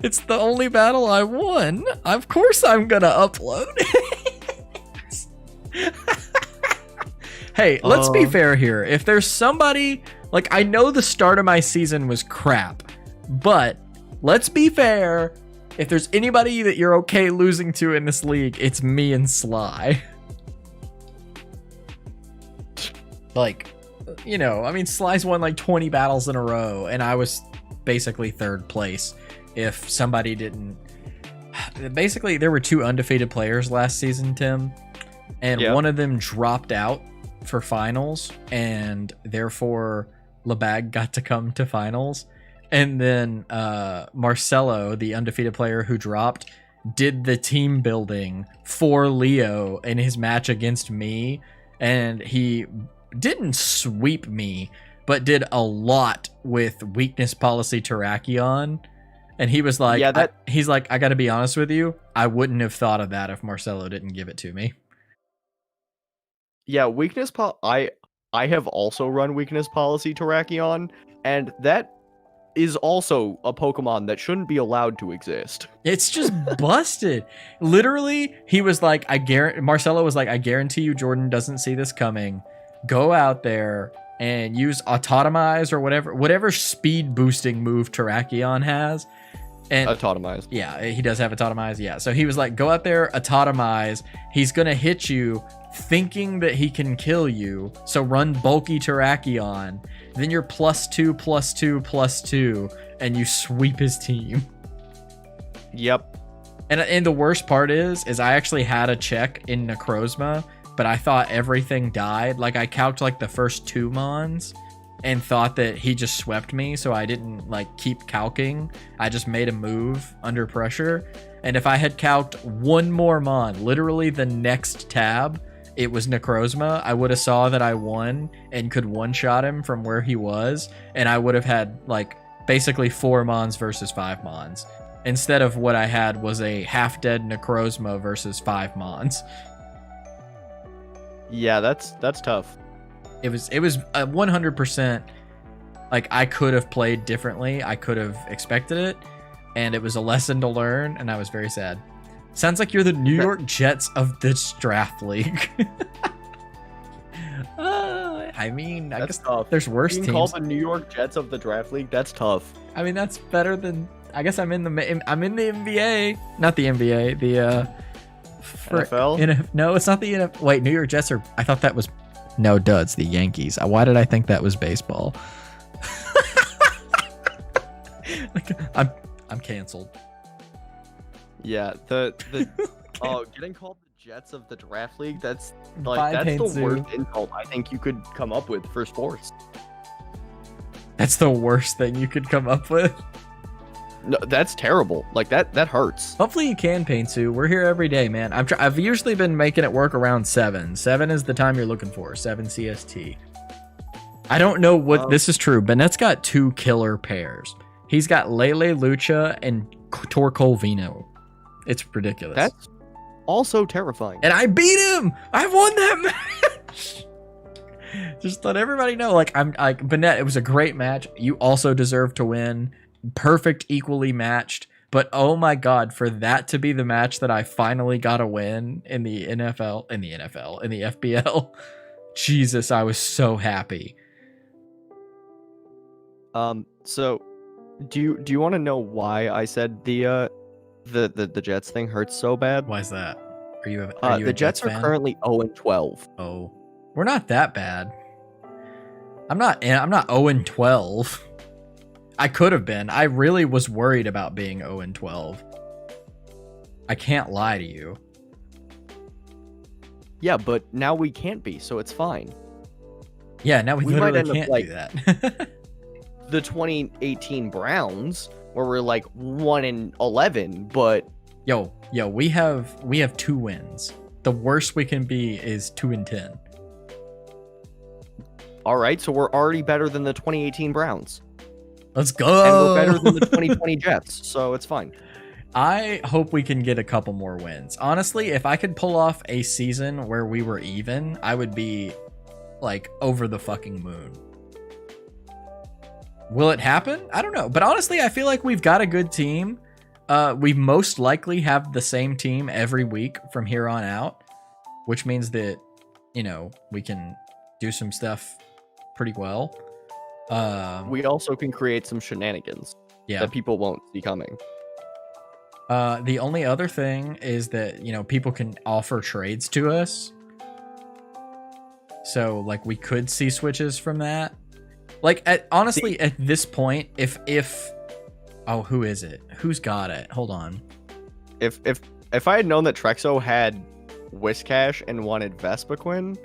It's the only battle I won. Of course I'm gonna upload it. Hey, let's be fair here. If there's somebody, like, I know the start of my season was crap, but let's be fair. If there's anybody that you're okay losing to in this league, it's me and Sly. Like, you know, I mean, Sly's won like 20 battles in a row, and I was basically 3rd place. If somebody didn't... Basically, there were 2 undefeated players last season, Tim, and one of them dropped out for finals, and therefore Labag got to come to finals. And then Marcelo, the undefeated player who dropped, did the team building for Leo in his match against me, and he didn't sweep me, but did a lot with weakness policy Terrakion. And he was like, Yeah, he's like, I got to be honest with you, I wouldn't have thought of that if Marcelo didn't give it to me. Yeah, I have also run weakness policy Terrakion, and that is also a Pokemon that shouldn't be allowed to exist. It's just busted. Literally, he was like, Marcelo was like, I guarantee you Jordan doesn't see this coming. Go out there and use Autotomize or whatever speed boosting move Terrakion has. And Autotomize. Yeah, he does have Autotomize. Yeah. So he was like, go out there, Autotomize. He's going to hit you thinking that he can kill you. So run bulky Terrakion. Then you're +2/+2/+2, and you sweep his team. Yep. And the worst part is I actually had a check in Necrozma, but I thought everything died. Like, I calced like the first 2 Mons and thought that he just swept me, so I didn't like keep calking. I just made a move under pressure. And if I had calced 1 more Mon, literally the next tab, it was Necrozma, I would have saw that I won and could one-shot him from where he was, and I would have had like basically 4 Mons versus 5 Mons. Instead of what I had was a half-dead Necrozma versus 5 Mons. Yeah, that's tough. It was a 100%, like, I could have played differently. I could have expected it, and it was a lesson to learn, and I was very sad. Sounds like you're the New York Jets of this draft league. I mean, I guess tough. There's worse Being teams. called the New York Jets of the draft league, that's tough. I mean, that's better than, I guess I'm in the NBA. Not the NBA, the NFL? No, it's not the NFL. Wait, New York Jets are, I thought that was, no, duds, the Yankees. Why did I think that was baseball? Like, I'm canceled. Yeah, the getting called the Jets of the draft league, that's the worst insult I think you could come up with for sports. That's the worst thing you could come up with. No, that's terrible. Like, that hurts. Hopefully you can, Paintsu. We're here every day, man. I've usually been making it work around 7. 7 is the time you're looking for. 7 CST. I don't know what this is true. Bennett's got 2 killer pairs. He's got Lele Lucha and Torcolvino. It's ridiculous. That's also terrifying. And I beat him. I won that match. Just let everybody know. Like, I'm like, Bennett, it was a great match. You also deserve to win. Perfect, equally matched. But oh my god, for that to be the match that I finally got a win in the FBL, Jesus, I was so happy. So do you want to know why I said the Jets thing hurts so bad? Why is that? Are you the Jets are currently 0-12. Oh, we're not that bad. I'm not 0-12. I could have been. I really was worried about being 0-12. I can't lie to you. Yeah, but now we can't be, so it's fine. Yeah, now we literally can't do that. The 2018 Browns, where we're like 1-11, but yo, we have 2 wins. The worst we can be is 2-10. All right, so we're already better than the 2018 Browns. Let's go. And we're better than the 2020 Jets, so it's fine. I hope we can get a couple more wins. Honestly, if I could pull off a season where we were even, I would be like over the fucking moon. Will it happen? I don't know. But honestly, I feel like we've got a good team. We most likely have the same team every week from here on out, which means that, you know, we can do some stuff pretty well. We also can create some shenanigans that people won't see coming. The only other thing is that, you know, people can offer trades to us. So, like, we could see switches from that. Like, honestly, at this point, if oh, who is it? Who's got it? Hold on. If I had known that Trexo had Whiscash and wanted Vespiquen,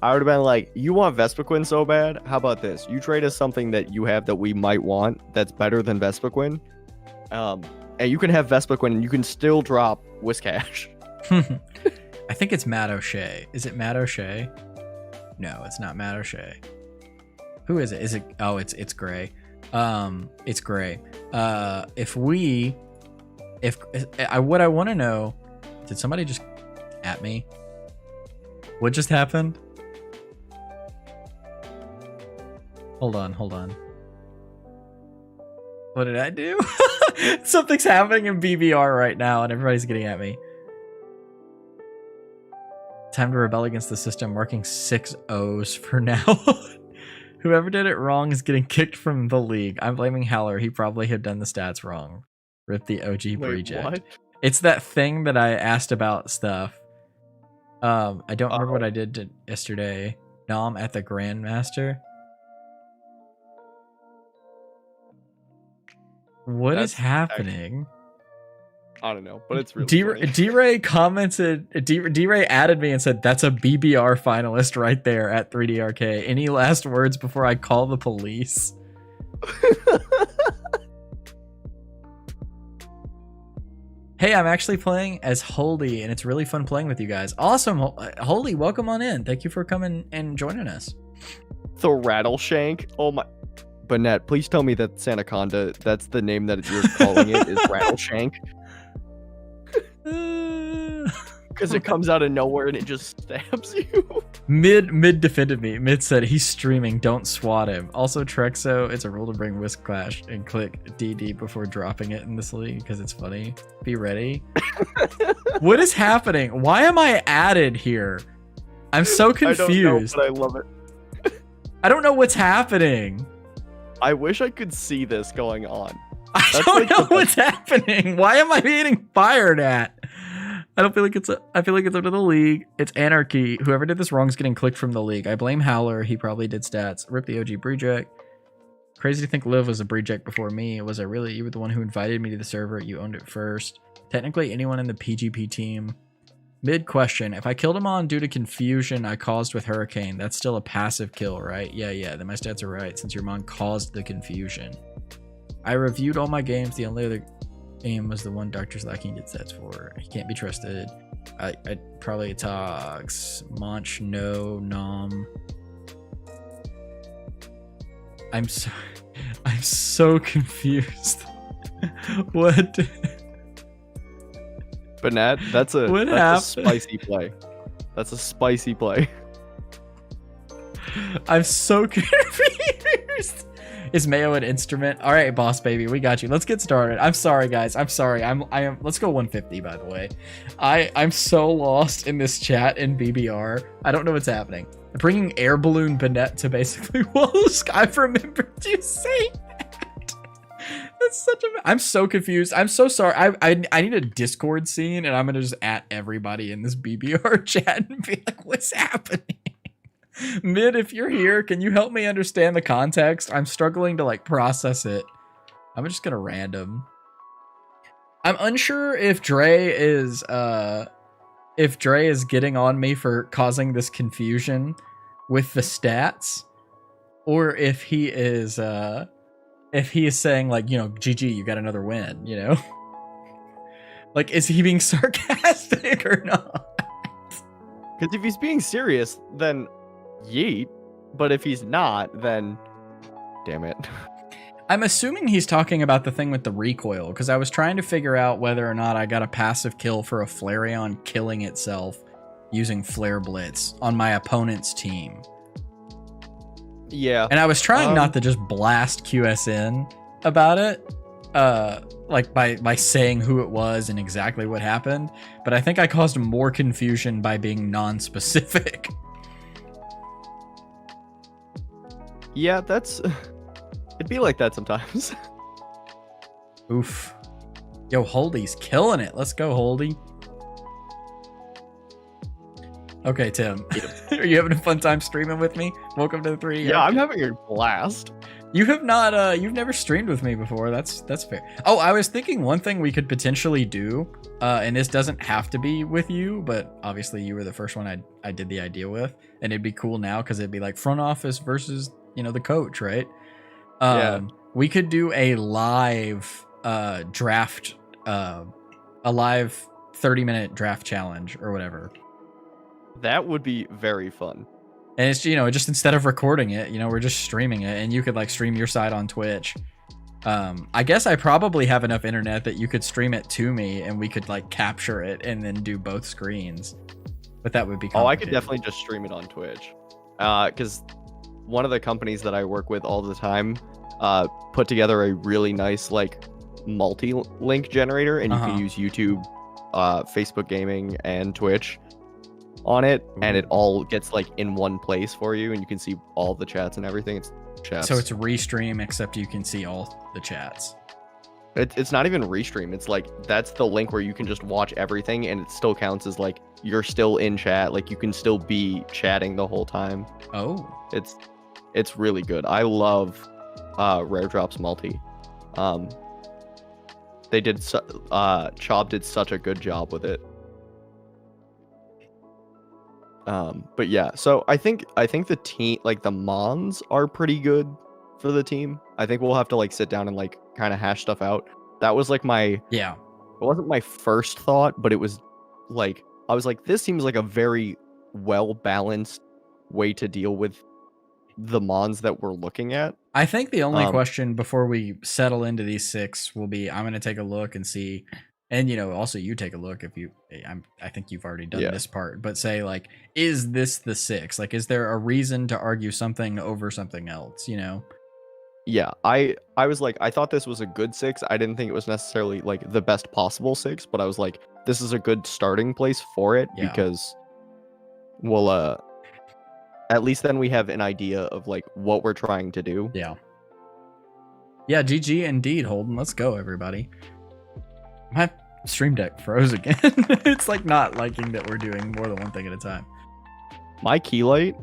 I would have been like, you want Vespiquen so bad? How about this? You trade us something that you have that we might want that's better than Vespiquen. And you can have Vespiquen and you can still drop Whiscash. I think it's Matt O'Shea. Is it Matt O'Shea? No, it's not Matt O'Shea. Who is it? Is it? Oh, it's Gray. It's Gray. What I want to know, did somebody just at me? What just happened? Hold on. What did I do? Something's happening in BBR right now and everybody's getting at me. Time to rebel against the system, marking 6 O's for now. Whoever did it wrong is getting kicked from the league. I'm blaming Howler. He probably had done the stats wrong. Rip the OG reject. What? It's that thing that I asked about stuff. I don't remember what I did yesterday. Nom at the Grandmaster. What is happening? I don't know, but it's really D-Ray commented, D-Ray added me and said, that's a BBR finalist right there at 3DRK. Any last words before I call the police? Hey, I'm actually playing as Holdy, and it's really fun playing with you guys. Awesome. Holdy, welcome on in. Thank you for coming and joining us. The Rattleshank? Oh my... Bennett, please tell me that Sanaconda, that's the name that you're calling it, is Rattleshank. Because it comes out of nowhere and it just stabs you. Mid defended me. Mid said he's streaming, don't swat him. Also, Trexo, it's a rule to bring Whisk Clash and click DD before dropping it in this league because it's funny. Be ready. What is happening? Why am I added here? I'm so confused. I don't know, but I love it. I don't know what's happening. I wish I could see this going on. I don't know what's happening. Why am I getting fired at? I feel like it's under the league. It's anarchy. Whoever did this wrong is getting clicked from the league. I blame Howler. He probably did stats. Rip the OG Breject. Crazy to think Liv was a Breject before me. Was I really? You were the one who invited me to the server. You owned it first. Technically, anyone in the PGP team. Mid question. If I killed him on due to confusion I caused with Hurricane, that's still a passive kill, right? Yeah. Then my stats are right since your mon caused the confusion. I reviewed all my games. The only other game was the one Dr. Slacking gets stats for. He can't be trusted. I'd probably talks. Monch, no, nom. I'm so confused. What? Bernat, that's a spicy play. That's a spicy play. I'm so confused. Is Mayo an instrument? All right, boss baby, we got you. Let's get started. I'm sorry, guys. I'm sorry. I am. Let's go 150. By the way, I'm so lost in this chat in BBR. I don't know what's happening. I'm bringing air balloon Bennett to basically Wallows. I've remembered you saying that. That's such a. I'm so confused. I'm so sorry. I need a Discord scene, and I'm gonna just at everybody in this BBR chat and be like, "What's happening?" Mid, if you're here, can you help me understand the context? I'm struggling to like process it. I'm just gonna random. I'm unsure if Dre is getting on me for causing this confusion with the stats, or if he is saying like, you know, GG, you got another win, you know? Like, is he being sarcastic or not? Because if he's being serious, then yeet, but if he's not, then damn it. I'm assuming he's talking about the thing with the recoil, because I was trying to figure out whether or not I got a passive kill for a Flareon killing itself using Flare Blitz on my opponent's team. Yeah. And I was trying not to just blast QSN about it, like by saying who it was and exactly what happened, but I think I caused more confusion by being non-specific. Yeah, it'd be like that sometimes. Oof. Yo, Holdy's killing it. Let's go, Holdy. Okay, Tim. Are you having a fun time streaming with me? Welcome to the 3D. Yeah, I'm having a blast. You have not, you've never streamed with me before. That's fair. Oh, I was thinking one thing we could potentially do, and this doesn't have to be with you, but obviously you were the first one I did the idea with, and it'd be cool now because it'd be like front office versus, you know, the coach, right? Yeah. We could do a live draft, a live 30-minute draft challenge or whatever. That would be very fun. And it's, just instead of recording it, we're just streaming it, and you could like stream your side on Twitch. I guess I probably have enough internet that you could stream it to me and we could like capture it and then do both screens. But that would be complicated. Oh, I could definitely just stream it on Twitch. Because one of the companies that I work with all the time put together a really nice like multi-link generator, and you can use YouTube, Facebook Gaming, and Twitch on it. Ooh. And it all gets like in one place for you, and you can see all the chats and everything. It's chats. So it's restream, except you can see all the chats. It's not even restream. It's like that's the link where you can just watch everything, and it still counts as like you're still in chat. Like you can still be chatting the whole time. Oh, it's really good. I love Rare Drops Multi. They did Chob did such a good job with it. But yeah, so I think the team, like the Mons, are pretty good for the team. I think we'll have to like sit down and like kind of hash stuff out. That was like it wasn't my first thought, but it was like I was like, this seems like a very well balanced way to deal with the Mons that we're looking at. I think the only question before we settle into these 6 will be, I'm going to take a look and see, and also you take a look if you, I think you've already done this part, but say like, is this the 6? Like, is there a reason to argue something over something else, Yeah, I was like, I thought this was a good 6. I didn't think it was necessarily like the best possible 6, but I was like, this is a good starting place for it because we'll at least then we have an idea of like what we're trying to do. Yeah, GG indeed, Holden. Let's go, everybody. My stream deck froze again. It's like not liking that we're doing more than one thing at a time. My keylight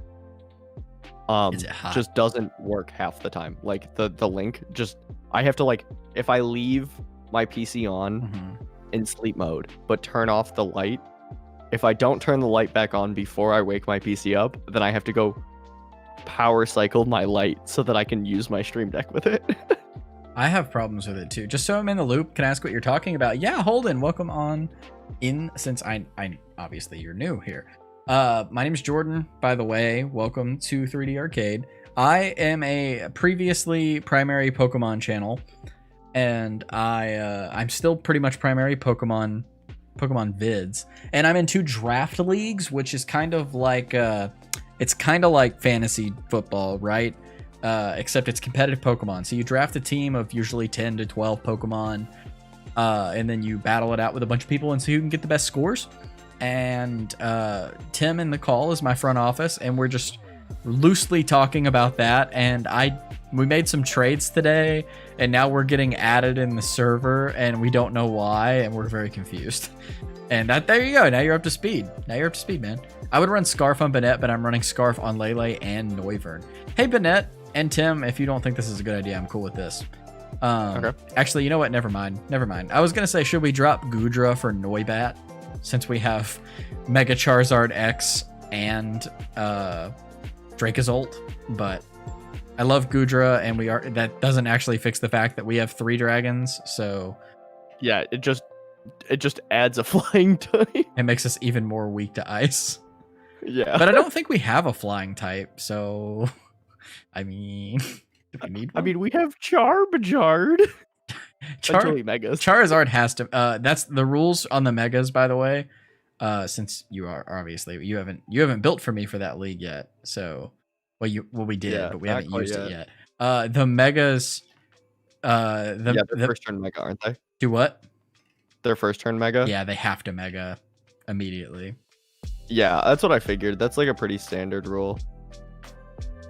just doesn't work half the time. Like the link just, I have to like, if I leave my PC on in sleep mode but turn off the light, if I don't turn the light back on before I wake my PC up, then I have to go power cycle my light so that I can use my stream deck with it. I have problems with it too. Just so I'm in the loop, can I ask what you're talking about? Yeah, Holden, welcome on in, since I obviously you're new here. My name is Jordan, by the way. Welcome to 3D Arcade. I am a previously primary Pokemon channel, and I'm still pretty much primary Pokemon vids, and I'm in 2 draft leagues, which is kind of like it's kind of like fantasy football, right? Except it's competitive Pokemon. So you draft a team of usually 10 to 12 Pokemon, and then you battle it out with a bunch of people and see who can get the best scores. And Tim in the call is my front office, and we're just loosely talking about that. And we made some trades today, and now we're getting added in the server, and we don't know why, and we're very confused. And there you go. Now you're up to speed. Man. I would run Scarf on Bennett, but I'm running Scarf on Lele and Noivern. Hey, Bennett and Tim, if you don't think this is a good idea, I'm cool with this. Okay. Actually, you know what? Never mind. I was going to say, should we drop Goodra for Noibat, since we have Mega Charizard X and Dracozolt, but I love Goodra, and that doesn't actually fix the fact that we have 3 dragons, so yeah, it just adds a flying type. It makes us even more weak to ice. Yeah. But I don't think we have a flying type, so I mean, do we need one? I mean, we have Charbajard. Megas. Charizard has to that's the rules on the megas, by the way. Since you are obviously you haven't built for me for that league yet, so we did, but we haven't used it yet. The megas, the first turn mega, aren't they? Do what? Their first turn mega. Yeah, they have to mega immediately. Yeah, that's what I figured. That's like a pretty standard rule.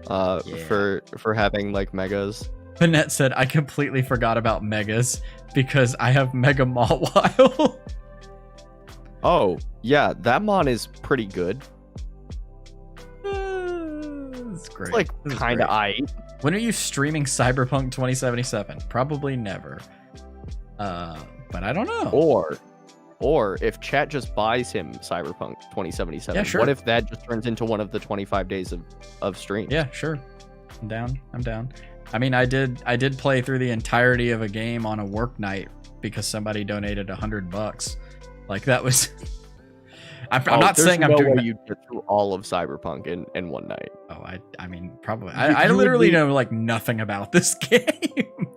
For having like megas. Annette said, I completely forgot about megas because I have Mega Mawile. Oh, yeah, that mon is pretty good. That's great. It's like kind of aight. When are you streaming Cyberpunk 2077? Probably never. But I don't know. Or if chat just buys him Cyberpunk 2077, yeah, sure. What if that just turns into one of the 25 days of stream? Yeah, sure. I'm down. I mean, I did play through the entirety of a game on a work night because somebody donated $100. Like, that was I'm not saying I'm no doing way that. you'd get through all of Cyberpunk in one night. Oh, I mean, probably. I literally know like nothing about this game.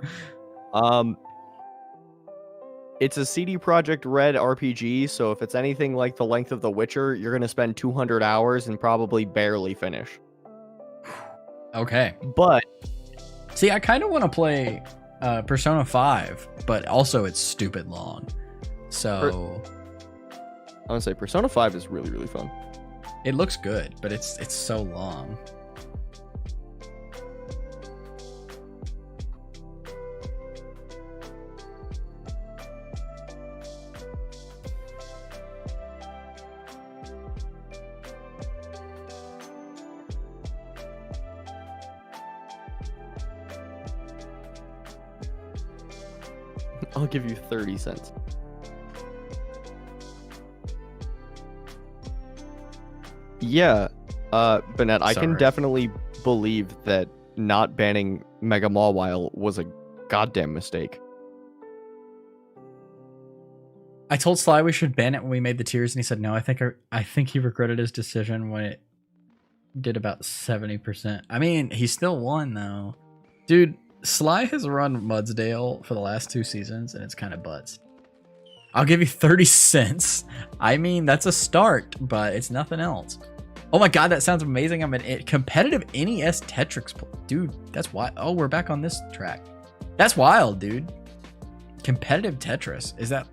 It's a CD Projekt Red RPG, so if it's anything like the length of The Witcher, you're gonna spend 200 hours and probably barely finish. Okay. But see, I kind of want to play Persona 5, but also it's stupid long. So I want to say Persona 5 is really, really fun. it looks good, but it's so long. I'll give you 30 cents. Yeah, Bennett, I can Sorry. definitely believe that not banning Mega Mawile was a goddamn mistake. I told Sly we should ban it when we made the tiers, and he said no. I think he regretted his decision when it did about 70%. I mean, he still won though, dude. Sly has run Mudsdale for the last 2 seasons, and it's kind of butts. I'll give you 30 cents. I mean, that's a start, but it's nothing else. Oh my god, that sounds amazing. I'm an competitive NES Tetris. Dude, that's wild. Oh, we're back on this track. That's wild, dude. Competitive Tetris. Is that...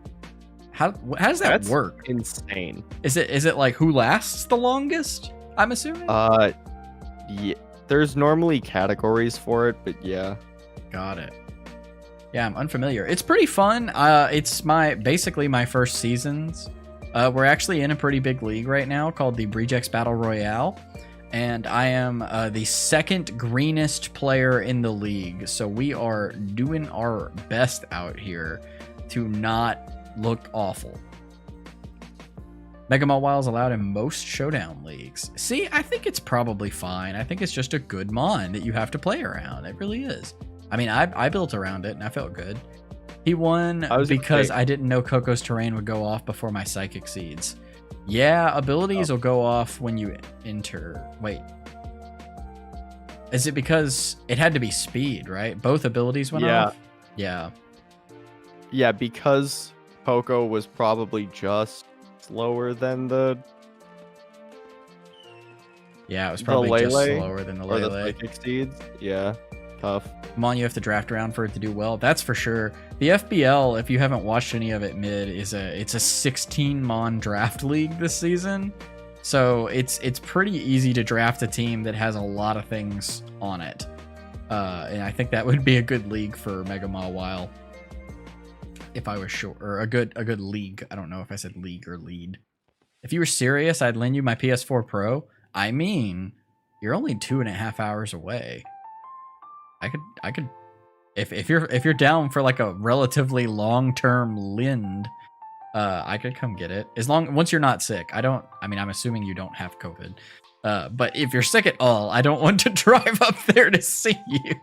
How does that work? Insane. Is it like who lasts the longest? I'm assuming? Yeah. There's normally categories for it, but yeah. Got it. Yeah, I'm unfamiliar. It's pretty fun. It's basically my first seasons. We're actually in a pretty big league right now called the Brejex Battle Royale, and I am the second greenest player in the league. So we are doing our best out here to not look awful. Mega Mawile is allowed in most Showdown leagues. See, I think it's probably fine. I think it's just a good mon that you have to play around. It really is. I mean, I built around it and I felt good. He won because I didn't know Coco's Terrain would go off before my Psychic Seeds. Yeah, abilities will go off when you enter. Wait. Is it because it had to be speed, right? Both abilities went off? Yeah. Yeah, because Coco was probably just slower than the... Yeah, it was probably just slower than the Lele. Or the Psychic Seeds. Yeah. Tough. Come on, you have to draft around for it to do well. That's for sure. The FBL, if you haven't watched any of it mid, it's a 16 mon draft league this season. So it's pretty easy to draft a team that has a lot of things on it. And I think that would be a good league for Mega Mawile. If I was sure, or a good league. I don't know if I said league or lead. If you were serious, I'd lend you my PS4 Pro. I mean, you're only 2.5 hours away. I could, if you're down for like a relatively long-term lend, I could come get it. Once you're not sick. I mean, I'm assuming you don't have COVID. But if you're sick at all, I don't want to drive up there to see you.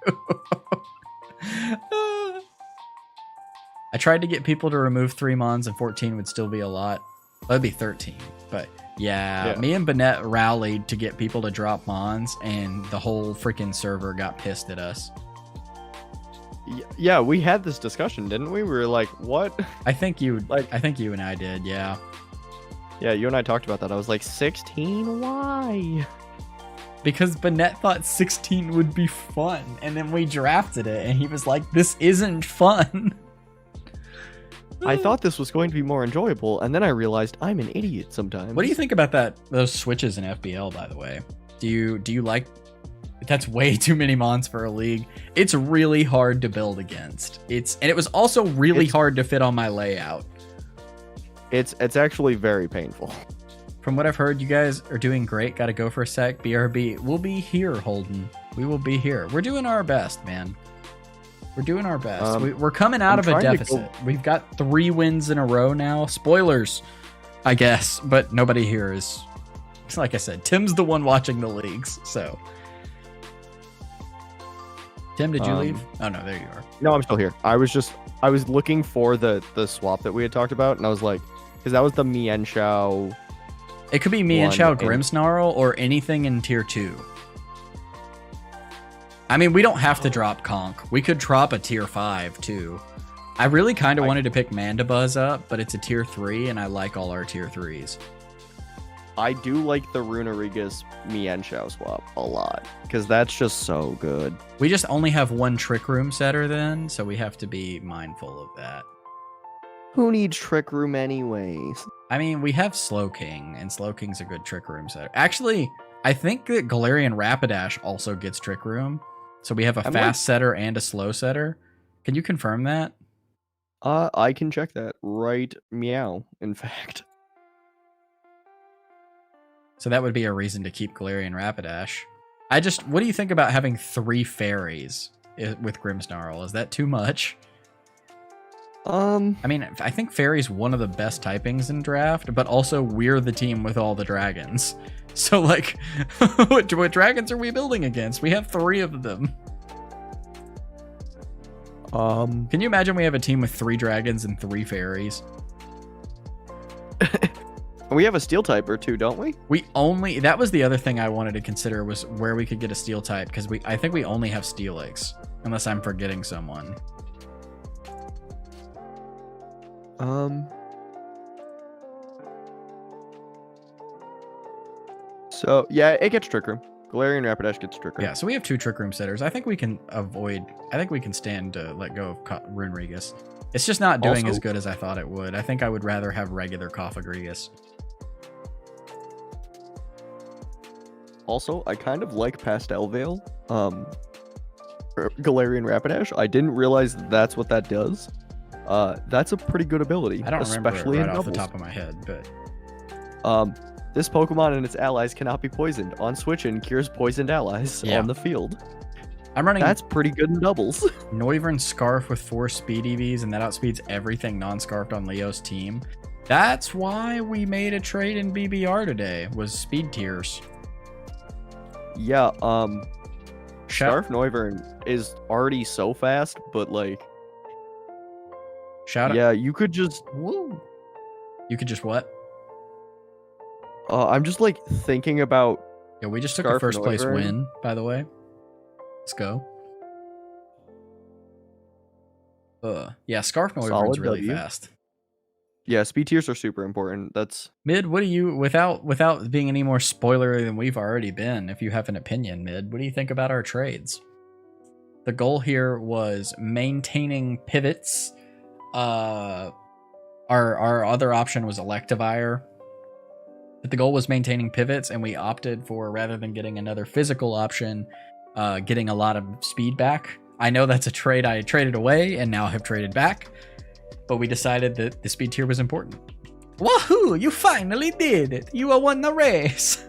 I tried to get people to remove 3 mons, and 14 would still be a lot. That'd be 13. But yeah, me and Bennett rallied to get people to drop mons, and the whole freaking server got pissed at us. Yeah, we had this discussion, didn't we? We were like, what? I think you and I did, yeah. Yeah, you and I talked about that. I was like, 16? Why? Because Bennett thought 16 would be fun, and then we drafted it, and he was like, this isn't fun. I thought this was going to be more enjoyable, and then I realized I'm an idiot sometimes. What do you think about those switches in FBL, by the way? Do you like... That's way too many mons for a league. It's really hard to build against. And it was also really hard to fit on my layout. It's actually very painful. From what I've heard, you guys are doing great. Gotta go for a sec. BRB. We'll be here, Holden. We will be here. We're doing our best, man. We're doing our best. We're coming out of a deficit. We've got 3 wins in a row now. Spoilers, I guess. But nobody here is... Like I said, Tim's the one watching the leagues, so... Tim, did you leave? Oh, no, there you are. No, I'm still here. I was looking for the swap that we had talked about, and I was like... Because that was the Mienshao It could be Mienshao, and- Grimmsnarl, or anything in tier 2. I mean, we don't have to drop Conk. We could drop a tier 5 too. I really kind of wanted to pick Mandibuzz up, but it's a tier 3 and I like all our tier 3s. I do like the Runerigus Mienshao swap a lot because that's just so good. We just only have one Trick Room setter then, so we have to be mindful of that. Who needs Trick Room anyways? I mean, we have Slowking, and Slowking's a good Trick Room setter. Actually, I think that Galarian Rapidash also gets Trick Room, so we have a fast setter and a slow setter. Can you confirm that? I can check that right meow, in fact. So that would be a reason to keep Galarian Rapidash. What do you think about having 3 fairies with Grimmsnarl? Is that too much? I mean, I think fairy's one of the best typings in draft, but also we're the team with all the dragons. So like, what dragons are we building against? We have 3 of them. Can you imagine we have a team with 3 dragons and 3 fairies? We have a steel type or 2, don't we? That was the other thing I wanted to consider was where we could get a steel type, because I think we only have Steelix, unless I'm forgetting someone. So yeah, it gets Trick Room. Galarian Rapidash gets Trick Room. Yeah, so we have 2 Trick Room setters. I think we can stand to let go of Runerigus. It's just not doing as good as I thought it would. I think I would rather have regular Cofagrigus. Also, I kind of like Pastel Veil. Galarian Rapidash. I didn't realize that's what that does. That's a pretty good ability. I don't especially remember it right off in the doubles. top of my head, but this Pokemon and its allies cannot be poisoned. On switch-in, cures poisoned allies on the field. I'm running. That's pretty good in doubles. Noivern Scarf with 4 speed EVs, and that outspeeds everything non-scarfed on Leo's team. That's why we made a trade in BBR today. Was speed tiers. Yeah. Scarf Noivern is already so fast, but like. Shout out. Yeah, you could just. Woo. You could just what? I'm just like thinking about. Yeah, we just took a first place win, by the way. Let's go. Yeah, Scarf Noivern's really fast. Yeah, speed tiers are super important. That's Mid. What do you, without being any more spoilery than we've already been, if you have an opinion, Mid, what do you think about our trades? The goal here was maintaining pivots. Our other option was Electivire. But the goal was maintaining pivots, and we opted for, rather than getting another physical option, getting a lot of speed back. I know that's a trade I traded away and now have traded back, but we decided that the speed tier was important. Woohoo! You finally did it! You won the race!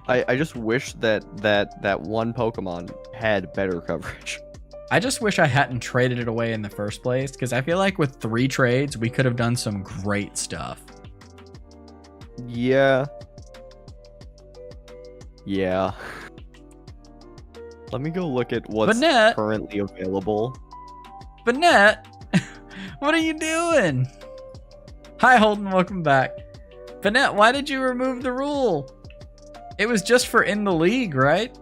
I just wish that one Pokemon had better coverage. I just wish I hadn't traded it away in the first place, because I feel like with 3 trades, we could have done some great stuff. Yeah. Let me go look at what's currently available. Banette, what are you doing? Hi, Holden. Welcome back. Banette, why did you remove the rule? It was just for in the league, right?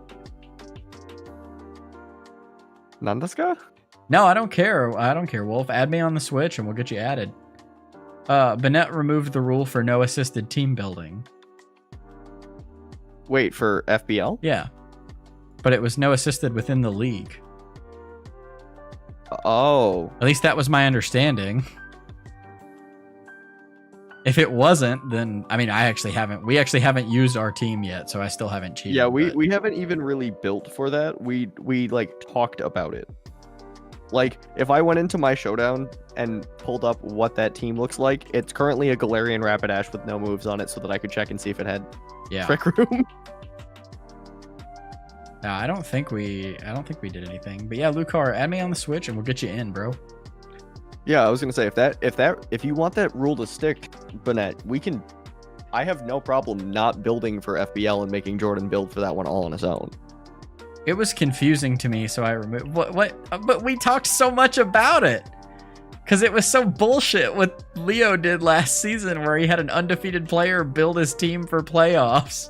Nandeska? No, I don't care. Wolf. Add me on the Switch and we'll get you added. Banette removed the rule for no assisted team building. Wait, for FBL? Yeah. But it was no assisted within the league. Oh. At least that was my understanding. If it wasn't, then I mean, we actually haven't used our team yet, so I still haven't cheated. Yeah, we haven't even really built for that. We like talked about it. Like, if I went into my Showdown and pulled up what that team looks like, it's currently a Galarian Rapidash with no moves on it, so that I could check and see if it had Trick Room. No, I don't think we did anything. But yeah, Lucar, add me on the Switch and we'll get you in, bro. Yeah, I was gonna say if you want that rule to stick, Banette, we can. I have no problem not building for FBL and making Jordan build for that one all on his own. It was confusing to me, so I removed what. But we talked so much about it. Because it was so bullshit what Leo did last season where he had an undefeated player build his team for playoffs.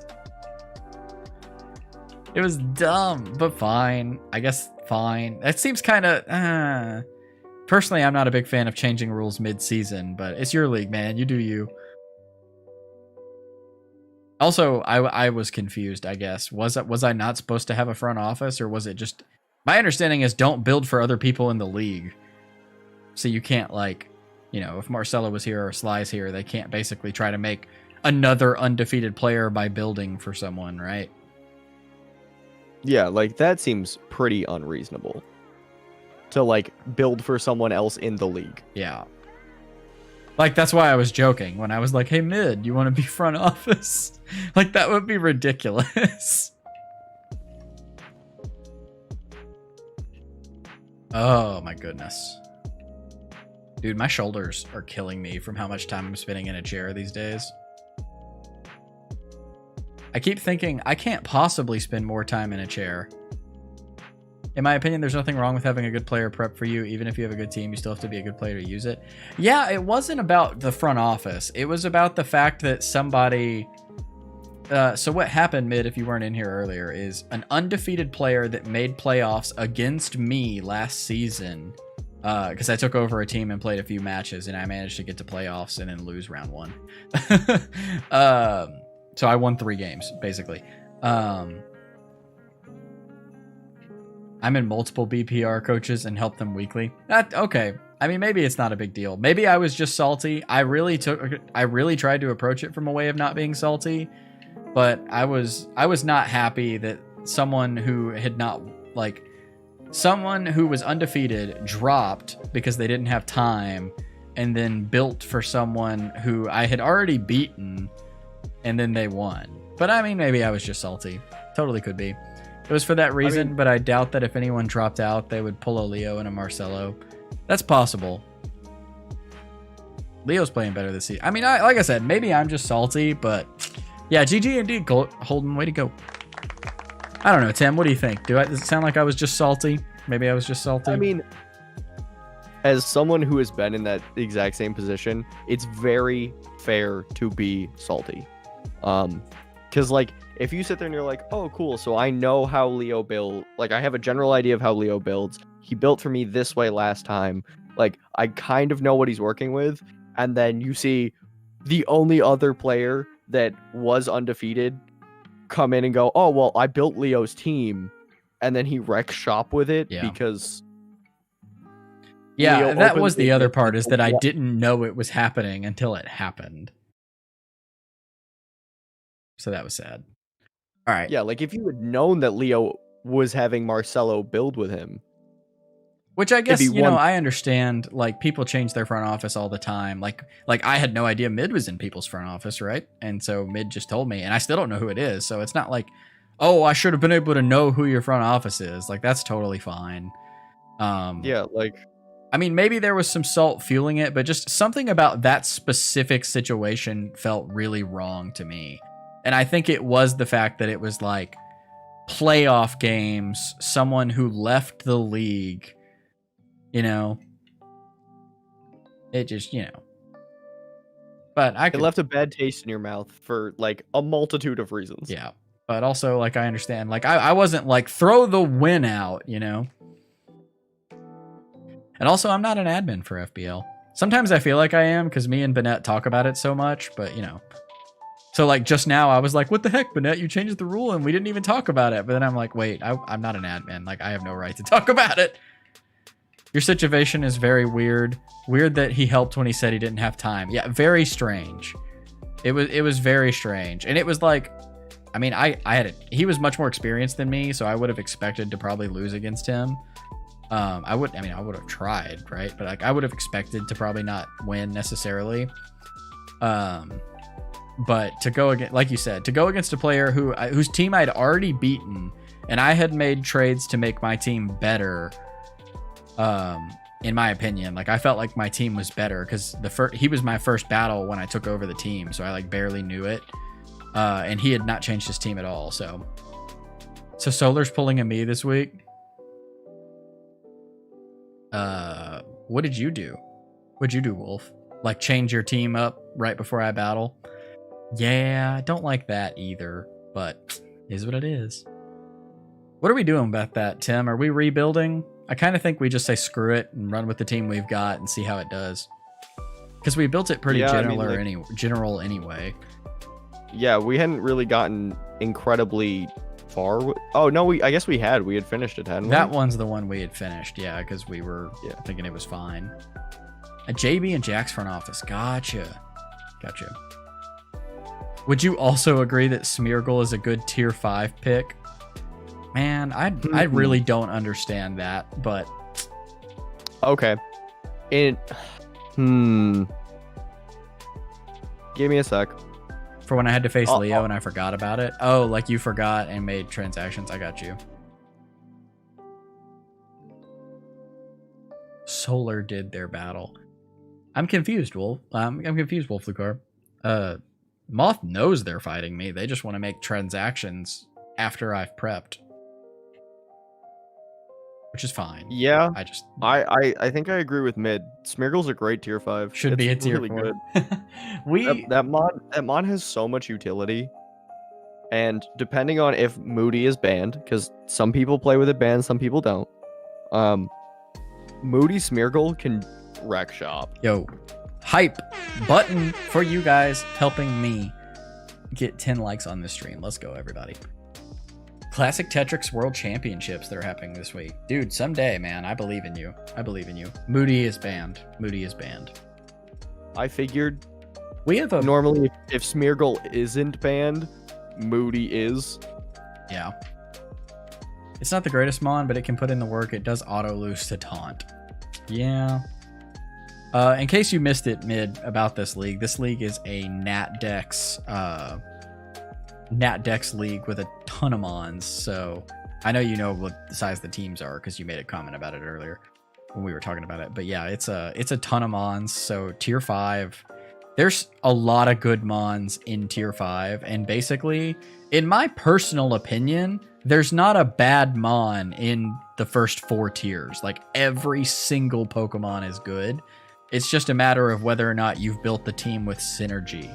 It was dumb, but fine. I guess fine. That seems kind of... Personally, I'm not a big fan of changing rules mid-season, but it's your league, man. You do you. Also, I was confused, I guess. Was I not supposed to have a front office, or was it just... My understanding is don't build for other people in the league. So you can't, like, you know, if Marcelo was here or Sly's here, they can't basically try to make another undefeated player by building for someone, right? Yeah, like, that seems pretty unreasonable. To, like, build for someone else in the league. Yeah. Like, that's why I was joking when I was like, hey, mid, you want to be front office? Like, that would be ridiculous. Oh, my goodness. Dude, my shoulders are killing me from how much time I'm spending in a chair these days. I keep thinking I can't possibly spend more time in a chair. In my opinion, there's nothing wrong with having a good player prep for you. Even if you have a good team, you still have to be a good player to use it. Yeah, it wasn't about the front office. It was about the fact that somebody... so what happened, Mid, if you weren't in here earlier, is an undefeated player that made playoffs against me last season... because I took over a team and played a few matches, and I managed to get to playoffs and then lose round 1. So I won 3 games, basically. I'm in multiple BPR coaches and help them weekly. Okay. I mean, maybe it's not a big deal. Maybe I was just salty. I really tried to approach it from a way of not being salty, but I was not happy that someone who had not, like... Someone who was undefeated dropped because they didn't have time, and then built for someone who I had already beaten, and then they won. But I mean, maybe I was just salty. Totally could be. It was for that reason, but I doubt that if anyone dropped out, they would pull a Leo and a Marcelo. That's possible. Leo's playing better this season. I mean, like I said, maybe I'm just salty, but yeah, GG indeed, Holden, way to go. I don't know, Tim, what do you think? Does it sound like I was just salty? Maybe I was just salty? I mean, as someone who has been in that exact same position, it's very fair to be salty. Because, like, if you sit there and you're like, oh, cool, so I know how Leo build, like, I have a general idea of how Leo builds. He built for me this way last time. Like, I kind of know what he's working with. And then you see the only other player that was undefeated come in and go, oh, well, I built Leo's team, and then he wrecks shop with it because... Yeah, Leo that was the other part, is that I didn't know it was happening until it happened. So that was sad. All right. Yeah, like, if you had known that Leo was having Marcelo build with him... Which I guess, you know, I understand, like, people change their front office all the time. Like I had no idea Mid was in people's front office, right? And so Mid just told me, and I still don't know who it is. So it's not like, oh, I should have been able to know who your front office is. Like, that's totally fine. Yeah, like... I mean, maybe there was some salt fueling it, but just something about that specific situation felt really wrong to me. And I think it was the fact that it was, like, playoff games, someone who left the league... You know, it just, you know, but it left a bad taste in your mouth for like a multitude of reasons. Yeah. But also, like, I understand, like, I wasn't like throw the win out, you know, and also I'm not an admin for FBL. Sometimes I feel like I am because me and Bennett talk about it so much, but you know, so like just now I was like, what the heck, Bennett, you changed the rule and we didn't even talk about it. But then I'm like, wait, I'm not an admin. Like, I have no right to talk about it. Your situation is very weird. Weird that he helped when he said he didn't have time. Yeah, very strange. It was very strange. And it was like, I mean, he was much more experienced than me, so I would have expected to probably lose against him. I would have tried, right? But like, I would have expected to probably not win necessarily. But to go against, like you said, to go against a player whose team I'd already beaten, and I had made trades to make my team better. In my opinion, like, I felt like my team was better because he was my first battle when I took over the team, so I like barely knew it, and he had not changed his team at all. So Solar's pulling a me this week. What did you do? What'd you do, Wolf? Like change your team up right before I battle? Yeah, I don't like that either, but is what it is. What are we doing about that, Tim? Are we rebuilding? I kind of think we just say screw it and run with the team we've got and see how it does. Because we built it pretty general anyway. Yeah, we hadn't really gotten incredibly far. Oh no, I guess we had finished it, hadn't we? That one's the one we had finished, yeah, because we were thinking it was fine. A JB and Jack's front office. Gotcha. Would you also agree that Smeargle is a good tier 5 pick? Man, I really don't understand that, but okay. Give me a sec. For when I had to face Leo and I forgot about it. Oh, like you forgot and made transactions. I got you. Solar did their battle. I'm confused, Wolf. I'm confused, Wolf Lucar. Moth knows they're fighting me. They just want to make transactions after I've prepped. Which is fine. Yeah. I think I agree with Mid. Smeargle's a great tier 5. Should be a tier 4. That mod has so much utility. And depending on if Moody is banned, because some people play with it banned, some people don't. Moody Smeargle can wreck shop. Yo, hype button for you guys helping me get 10 likes on this stream. Let's go, everybody. Classic Tetrix World Championships that are happening this week. Dude, someday, man, I believe in you. Moody is banned. I figured we have a... Normally, if Smeargle isn't banned, Moody is. Yeah. It's not the greatest mon, but it can put in the work. It does auto-loose to taunt. Yeah. In case you missed it, Mid, about this league is a NatDex league with a ton of mons, so I know you know what the size the teams are because you made a comment about it earlier when we were talking about it. But yeah, it's a ton of mons, so tier 5. There's a lot of good mons in tier 5, and basically, in my personal opinion, there's not a bad mon in the first 4 tiers. Like, every single Pokemon is good. It's just a matter of whether or not you've built the team with synergy,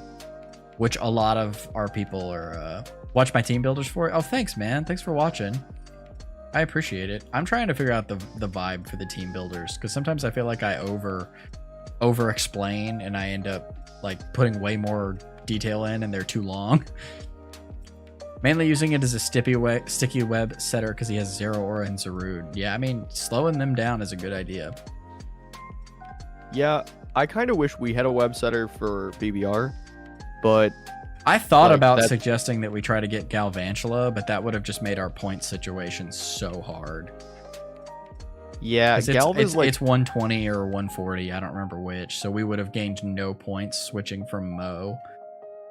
which a lot of our people are watch my team builders for. Oh, thanks, man. Thanks for watching. I appreciate it. I'm trying to figure out the vibe for the team builders, because sometimes I feel like I over explain and I end up like putting way more detail in and they're too long. Mainly using it as a sticky web setter because he has Zero Aura and Zarude. Yeah, I mean, slowing them down is a good idea. Yeah, I kind of wish we had a web setter for BBR, but I thought about suggesting that we try to get Galvantula, but that would have just made our point situation so hard. Yeah, it's 120 or 140, I don't remember which, so we would have gained no points switching from Mo,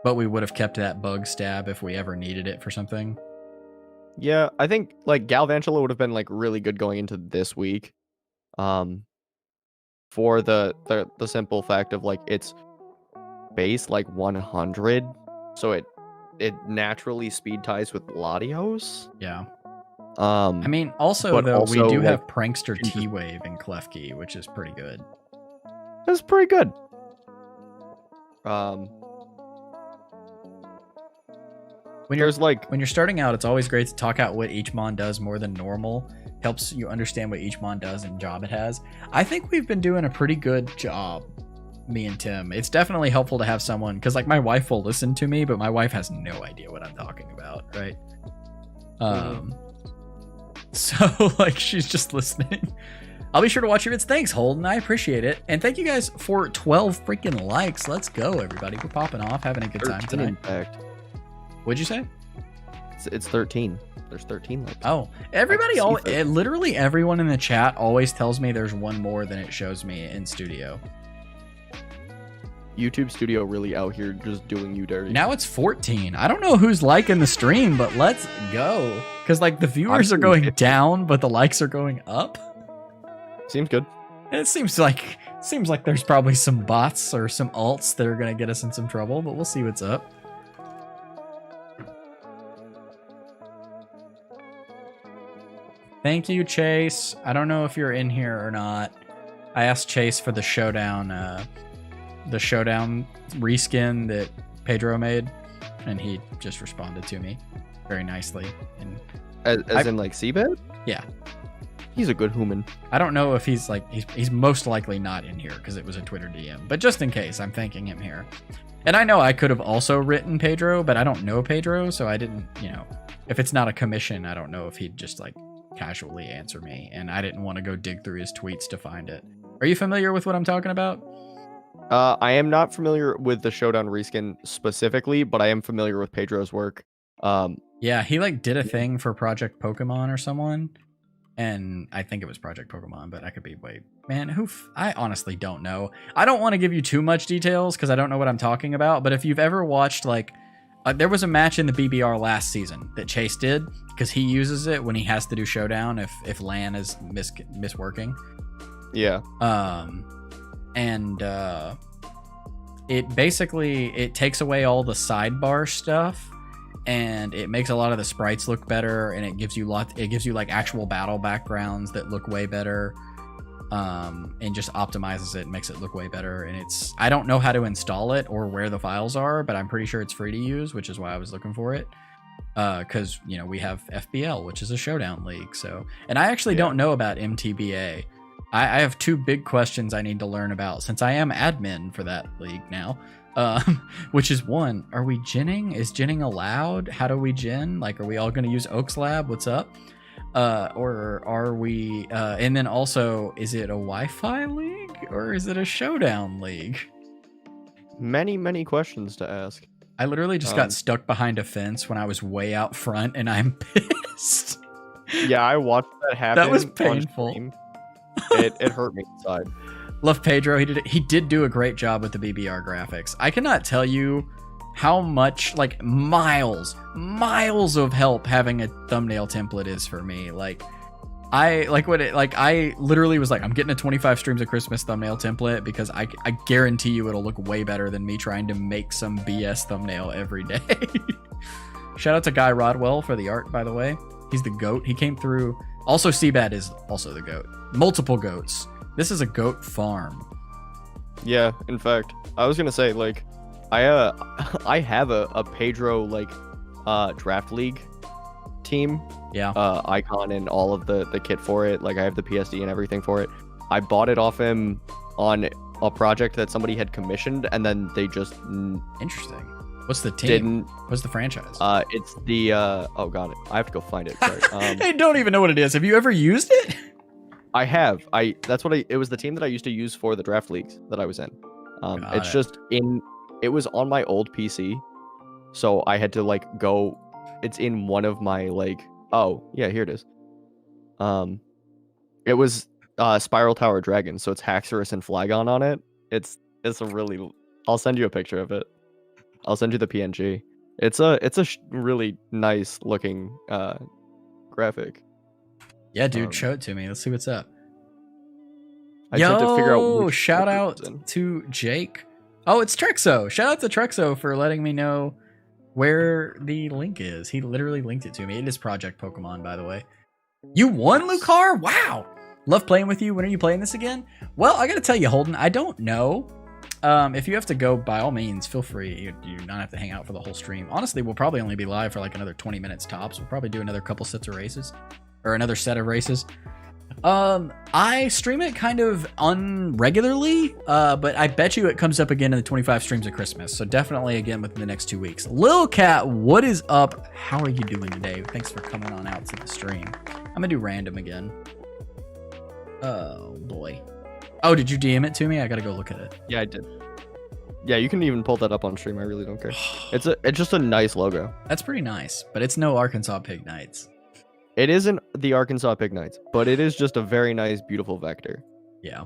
but we would have kept that bug stab if we ever needed it for something. Yeah, I think like Galvantula would have been like really good going into this week. For the simple fact of like it's base like 100, so it naturally speed ties with Latios. Yeah. I mean, also though, we do have Prankster just... T-Wave and Klefki, which is pretty good. That's pretty good. When you're starting out, it's always great to talk out what each mon does more than normal. Helps you understand what each mon does and job it has. I think we've been doing a pretty good job, me and Tim. It's definitely helpful to have someone, because like my wife will listen to me, but my wife has no idea what I'm talking about, right? So like she's just listening. I'll be sure to watch your vids. Thanks, Holden. I appreciate it. And thank you guys for 12 freaking likes. Let's go, everybody. We're popping off, having a good time tonight. In fact. What'd you say? It's 13. There's 13 likes. Oh, everybody, literally everyone in the chat always tells me there's one more than it shows me in studio. YouTube Studio really out here just doing you dirty. Now it's 14. I don't know who's liking the stream, but let's go. Because like the viewers are going down, but the likes are going up. Seems good. It seems like there's probably some bots or some alts that are gonna get us in some trouble, but we'll see what's up. Thank you, Chase. I don't know if you're in here or not. I asked Chase for the Showdown reskin that Pedro made, and he just responded to me very nicely. And as in like Seabed? Yeah. He's a good human. I don't know if he's like he's most likely not in here because it was a Twitter DM, but just in case, I'm thanking him here. And I know I could have also written Pedro, but I don't know Pedro, so I didn't, if it's not a commission, I don't know if he'd just like casually answer me, and I didn't want to go dig through his tweets to find it. Are you familiar with what I'm talking about? I am not familiar with the Showdown reskin specifically, but I am familiar with Pedro's work. Yeah, he like did a thing for Project Pokemon or someone, and I think it was Project Pokemon, but I could be I honestly don't know. I don't want to give you too much details because I don't know what I'm talking about, but if you've ever watched there was a match in the BBR last season that Chase did because he uses it when he has to do Showdown if LAN is misworking. Yeah. It basically takes away all the sidebar stuff, and it makes a lot of the sprites look better, and it gives you like actual battle backgrounds that look way better, and just optimizes it and makes it look way better. And I don't know how to install it or where the files are, but I'm pretty sure it's free to use, which is why I was looking for it. Because we have FBL, which is a Showdown league. So, and I actually don't know about MTBA. I have two big questions I need to learn about since I am admin for that league now. Which is one, are we ginning? Is ginning allowed? How do we gin? Like, are we all going to use Oaks Lab? What's up? Or are we, and then also, is it a Wi-Fi league or is it a Showdown league? Many questions to ask. I literally just got stuck behind a fence when I was way out front, and I'm pissed. Yeah, I watched that happen. That was painful. It hurt me inside. Love Pedro. He did do a great job with the BBR graphics. I cannot tell you how much, like, miles of help having a thumbnail template is for me. I literally was like, I'm getting a 25 streams of Christmas thumbnail template because I guarantee you it'll look way better than me trying to make some BS thumbnail every day. Shout out to Guy Rodwell for the art, by the way. He's the GOAT. He came through. Also, Seabad is also the GOAT. Multiple goats. This is a goat farm. Yeah, in fact, I was gonna say, like, I have a Pedro draft league team. Yeah. Icon and all of the kit for it. Like, I have the PSD and everything for it. I bought it off him on a project that somebody had commissioned, and then they just interesting. What's the team? What's the franchise? It's the oh god, I have to go find it. Sorry. I don't even know what it is. Have you ever used it? I have. It was the team that I used to use for the draft leagues that I was in. It was on my old PC, so I had to go. It's in one of my oh yeah, here it is. It was Spiral Tower Dragon, so it's Haxorus and Flygon on it. It's a really. I'll send you a picture of it. I'll send you the PNG. It's a really nice looking graphic. Yeah, dude, show it to me. Let's see what's up. I tried to figure out shout out to Jake. Oh, it's Trexo. Shout out to Trexo for letting me know where the link is. He literally linked it to me. It is Project Pokemon, by the way. You won, Lucar? Wow. Love playing with you. When are you playing this again? Well, I got to tell you, Holden, I don't know. If you have to go, by all means, feel free. You do not have to hang out for the whole stream. Honestly, we'll probably only be live for another 20 minutes tops. We'll probably do another couple sets of races. Or another set of races. I stream it kind of unregularly, but I bet you it comes up again in the 25 streams of Christmas. So definitely again within the next 2 weeks. Lil Cat, what is up? How are you doing today? Thanks for coming on out to the stream. I'm gonna do random again. Oh boy. Oh, did you DM it to me? I gotta go look at it. Yeah, I did. Yeah, you can even pull that up on stream. I really don't care. It's just a nice logo. That's pretty nice, but it's no Arkansas Pig Knights. It isn't the Arkansas Pig Knights, but it is just a very nice, beautiful vector. Yeah.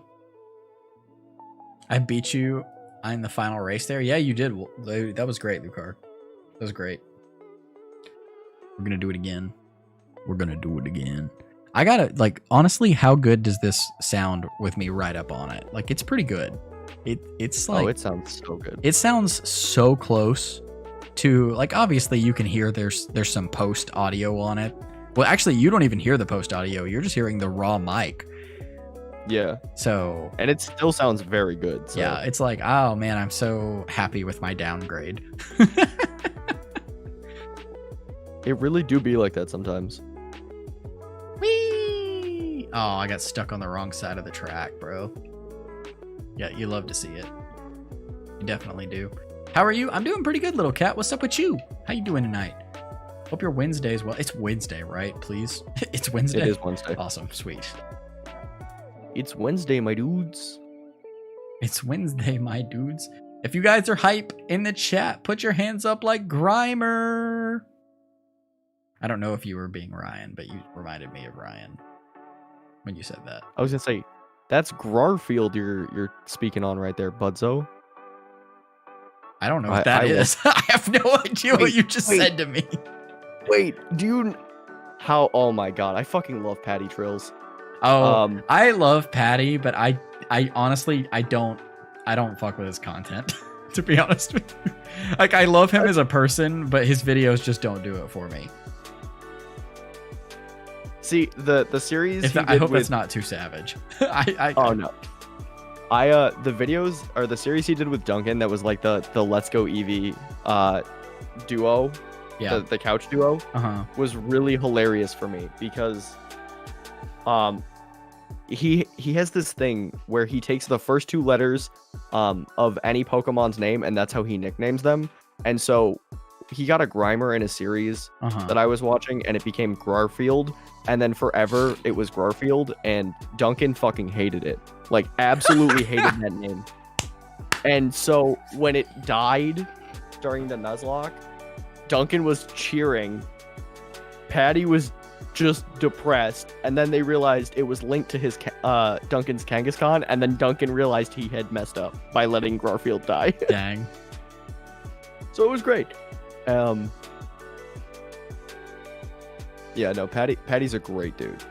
I beat you in the final race there. Yeah, you did. That was great, Lucar. That was great. We're going to do it again. We're going to do it again. I got to, honestly, how good does this sound with me right up on it? It's pretty good. It's oh, it sounds so good. It sounds so close to, obviously you can hear there's some post audio on it. Well, actually, you don't even hear the post audio. You're just hearing the raw mic. Yeah. So, and it still sounds very good. So. Yeah, it's like, oh man, I'm so happy with my downgrade. It really do be like that sometimes. Whee! Oh, I got stuck on the wrong side of the track, bro. Yeah, you love to see it. You definitely do. How are you? I'm doing pretty good, little cat. What's up with you? How you doing tonight? Hope your Wednesday's well. It's Wednesday, right? Please. It's Wednesday. It is Wednesday. Awesome, sweet. It's Wednesday, my dudes. It's Wednesday, my dudes. If you guys are hype in the chat, put your hands up like Grimer. I don't know if you were being Ryan, but you reminded me of Ryan when you said that. I was gonna say, that's Garfield you're speaking on right there, Budzo. I don't know what that is. I have no idea what you just said to me. Wait, do you... How... Oh my god, I fucking love Patty Trills. Oh, I love Patty, but I honestly, I don't fuck with his content, to be honest with you. Like, I love him as a person, but his videos just don't do it for me. See, the series I hope it's not too savage. Oh no. The videos or the series he did with Duncan that was like the Let's Go Eevee duo, yeah, the couch duo, was really hilarious for me because he has this thing where he takes the first two letters of any Pokemon's name and that's how he nicknames them. And so he got a Grimer in a series that I was watching and it became Garfield, and then forever it was Garfield, and Duncan fucking hated it. Like, absolutely hated that name. And so when it died during the Nuzlocke, Duncan was cheering. Patty was just depressed, and then they realized it was linked to his Duncan's Kangaskhan, and then Duncan realized he had messed up by letting Garfield die. Dang. So it was great. Yeah, no, Patty's a great dude.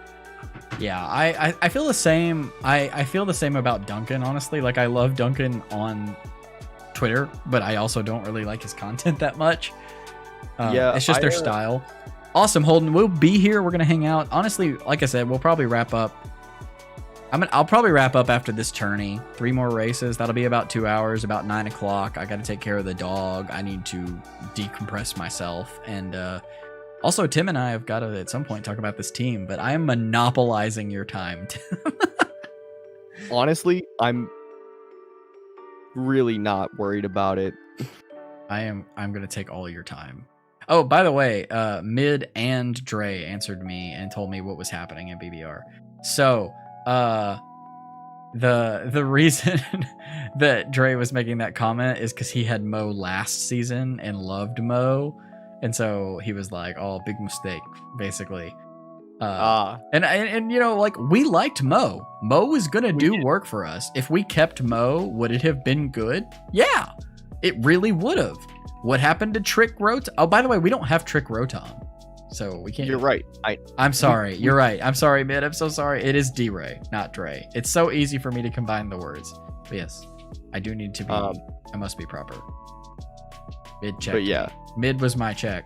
Yeah, I feel the same. I feel the same about Duncan, honestly. Like, I love Duncan on Twitter, but I also don't really like his content that much. Yeah, it's just their style. Awesome, Holden. We'll be here. We're gonna hang out. Honestly, like I said, we'll probably wrap up. I'll probably wrap up after this tourney. 3 more races. That'll be about 2 hours. About 9 o'clock. I got to take care of the dog. I need to decompress myself. And also, Tim and I have got to at some point talk about this team. But I am monopolizing your time, Tim. Honestly, I'm really not worried about it. I'm gonna take all your time. Oh, by the way, Mid and Dre answered me and told me what was happening in BBR. So, the reason that Dre was making that comment is because he had Mo last season and loved Mo, and so he was like, "Oh, big mistake," basically. And you know, like, we liked Mo. Mo was gonna do work for us. If we kept Mo, would it have been good? Yeah, it really would have. What happened to Trick Rotom? Oh, by the way, we don't have Trick Rotom, so we can't. You're right. I'm sorry. You're right. I'm sorry, Mid. I'm so sorry. It is D-Ray, not Dre. It's so easy for me to combine the words. But yes, I do need to be. I must be proper. Mid check. But yeah, Mid was my check.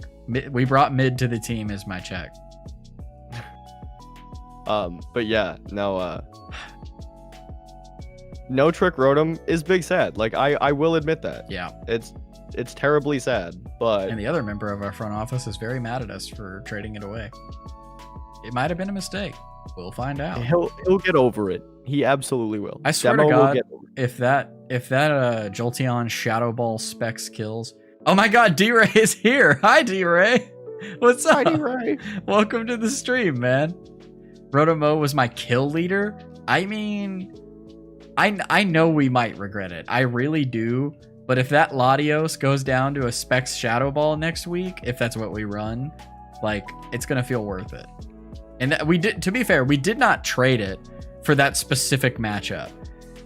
We brought Mid to the team as my check. But yeah, no Trick Rotom is big sad. Like, I will admit that. Yeah. It's terribly sad, but... And the other member of our front office is very mad at us for trading it away. It might have been a mistake. We'll find out. He'll get over it. He absolutely will. I swear to God, if that Jolteon Shadow Ball Specs kills... Oh my God, D-Ray is here! Hi, D-Ray! What's up? Hi, D-Ray! Welcome to the stream, man. Rotomo was my kill leader. I mean, I know we might regret it. I really do. But if that Latios goes down to a Specs Shadow Ball next week, if that's what we run, like, it's gonna feel worth it. And we did, to be fair, we did not trade it for that specific matchup.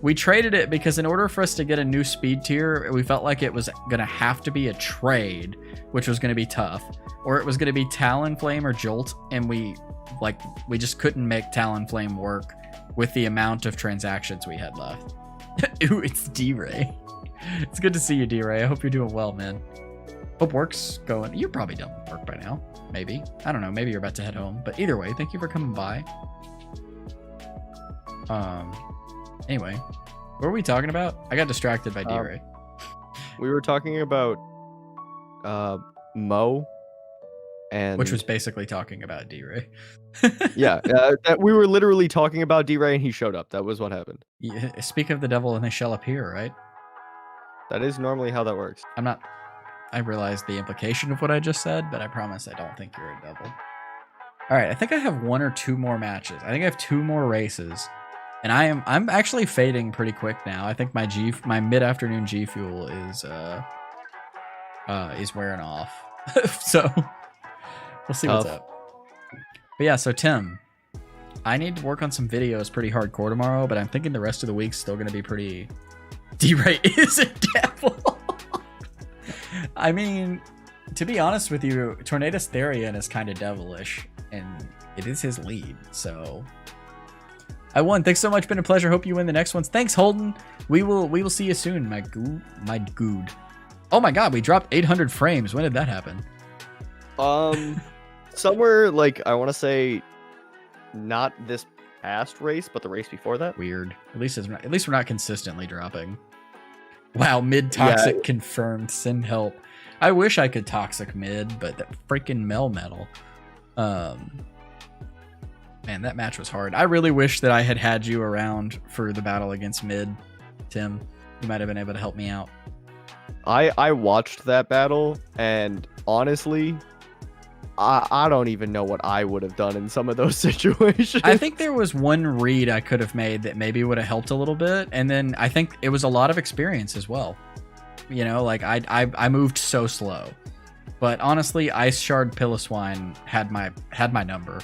We traded it because in order for us to get a new speed tier, we felt like it was gonna have to be a trade, which was gonna be tough, or it was gonna be Talonflame or Jolt, and we just couldn't make Talonflame work with the amount of transactions we had left. Ooh, it's D-Ray. It's good to see you, D-Ray. I hope you're doing well, man. Hope work's going. You're probably done with work by now. Maybe. I don't know. Maybe you're about to head home. But either way, thank you for coming by. Anyway, what were we talking about? I got distracted by D-Ray. We were talking about Mo, and which was basically talking about D-Ray. Yeah, we were literally talking about D-Ray, and he showed up. That was what happened. Yeah, speak of the devil, and they shall appear, right? That is normally how that works. I realize the implication of what I just said, but I promise I don't think you're a devil. All right, I think I have 1 or 2 more matches. I think I have 2 more races. And I'm actually fading pretty quick now. I think my mid-afternoon G Fuel is wearing off. So we'll see what's up. But yeah, so Tim, I need to work on some videos pretty hardcore tomorrow, but I'm thinking the rest of the week's still gonna be pretty. D-Ray is a devil. I mean, to be honest with you, Tornadus Therian is kind of devilish, and it is his lead, so I won. Thanks so much. Been a pleasure. Hope you win the next ones. Thanks, Holden. We will see you soon, my good. Oh my god, we dropped 800 frames. When did that happen? Somewhere like I want to say, not this past race, but the race before that. Weird. At least we're not consistently dropping. Wow, mid toxic confirmed. Send help. I wish I could toxic mid, but that freaking metal. Man, that match was hard. I really wish that I had you around for the battle against mid, Tim. You might have been able to help me out. I watched that battle, and honestly, I don't even know what I would have done in some of those situations. I think there was one read I could have made that maybe would have helped a little bit, and then I think it was a lot of experience as well. You know, like I moved so slow, but honestly, Ice Shard Pilliswine had my number.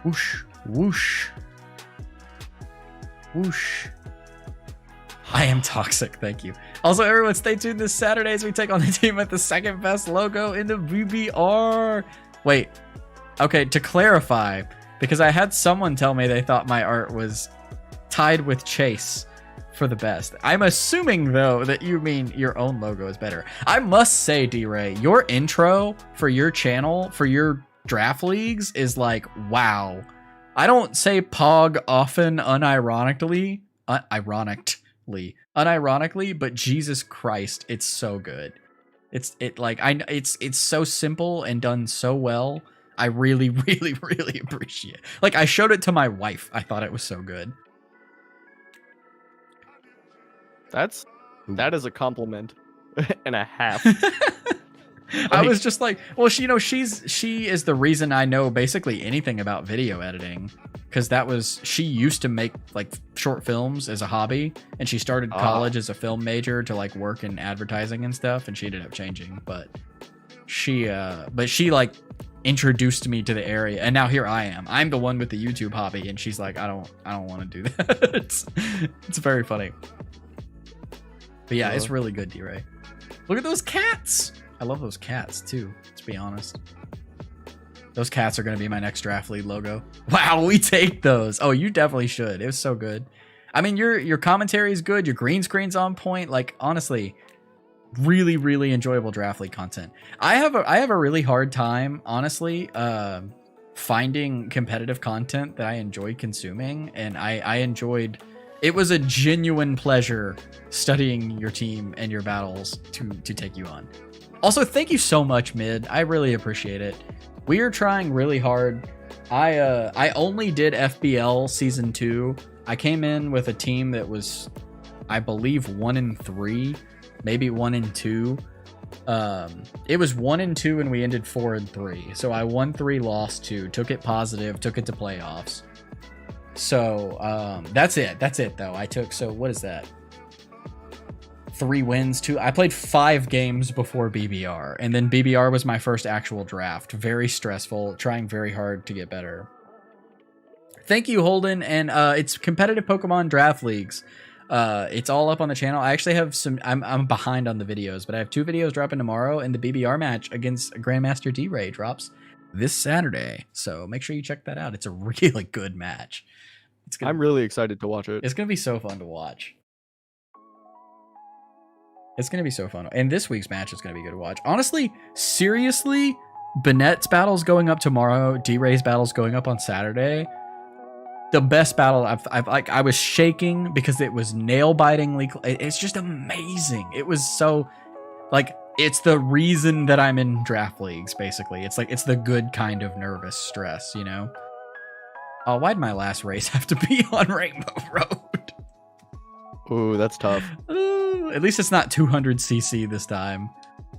Whoosh, whoosh, whoosh. I am toxic, thank you. Also, everyone, stay tuned this Saturday as we take on the team with the second best logo in the BBR. Wait, okay, to clarify, because I had someone tell me they thought my art was tied with Chase for the best. I'm assuming, though, that you mean your own logo is better. I must say, D-Ray, your intro for your channel, for your draft leagues, is like, wow. I don't say Pog often unironically, but Jesus Christ, it's so good. It's so simple and done so well. I really, really, really appreciate it. Like, I showed it to my wife. I thought it was so good. That is a compliment and a half. I was just like, well, she is the reason I know basically anything about video editing, because she used to make like short films as a hobby, and she started college as a film major to like work in advertising and stuff, and she ended up changing, but she like introduced me to the area, and now here I am. I'm the one with the YouTube hobby, and she's like, I don't want to do that. It's very funny. But yeah, it's really good, D-Ray. Look at those cats. I love those cats too, to be honest. Those cats are going to be my next draft league logo. Wow, we take those. Oh, you definitely should. It was so good. I mean, your commentary is good. Your green screen's on point. Like, honestly, really, really enjoyable draft league content. I have a really hard time, honestly, finding competitive content that I enjoy consuming, and I enjoyed. It was a genuine pleasure studying your team and your battles to take you on. Also, thank you so much, Mid. I really appreciate it. We are trying really hard. I only did FBL Season 2. I came in with a team that was, I believe, 1-3, maybe 1-2. It was 1-2 and we ended 4-3. So I won 3, lost 2, took it positive, took it to playoffs. So that's it. That's it, though. So what is that? 3 wins, 2. I played 5 games before BBR, and then BBR was my first actual draft. Very stressful, trying very hard to get better. Thank you, Holden, and it's competitive Pokemon draft leagues. It's all up on the channel. I actually have some. I'm behind on the videos, but I have 2 videos dropping tomorrow, and the BBR match against Grandmaster D-Ray drops this Saturday. So make sure you check that out. It's a really good match. I'm really excited to watch it. It's gonna be so fun to watch. It's going to be so fun. And this week's match is going to be good to watch. Honestly, seriously, Bennett's battle's going up tomorrow. D-Ray's battle's going up on Saturday. The best battle I was shaking because it was nail-bitingly. It's just amazing. It was so, like, it's the reason that I'm in draft leagues, basically. It's like, it's the good kind of nervous stress, you know? Oh, why'd my last race have to be on Rainbow Road? Ooh, that's tough. At least it's not 200cc this time.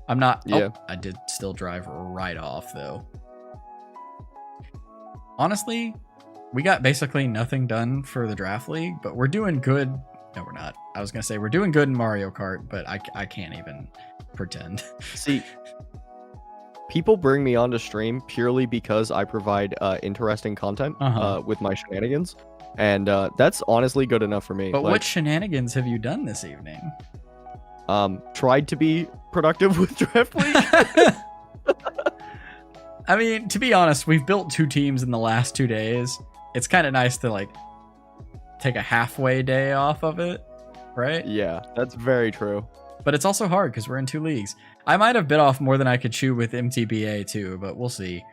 I'm not. Yeah. Oh, I did still drive right off, though. Honestly, we got basically nothing done for the draft league, but we're doing good. No, we're not. I was going to say we're doing good in Mario Kart, but I can't even pretend. See, people bring me onto stream purely because I provide interesting content with my shenanigans. And that's honestly good enough for me. But like, what shenanigans have you done this evening? Tried to be productive with Draft League. I mean, to be honest, we've built 2 teams in the last 2 days. It's kind of nice to like take a halfway day off of it, right? Yeah, that's very true. But it's also hard because we're in 2 leagues. I might have bit off more than I could chew with MTBA too, but we'll see.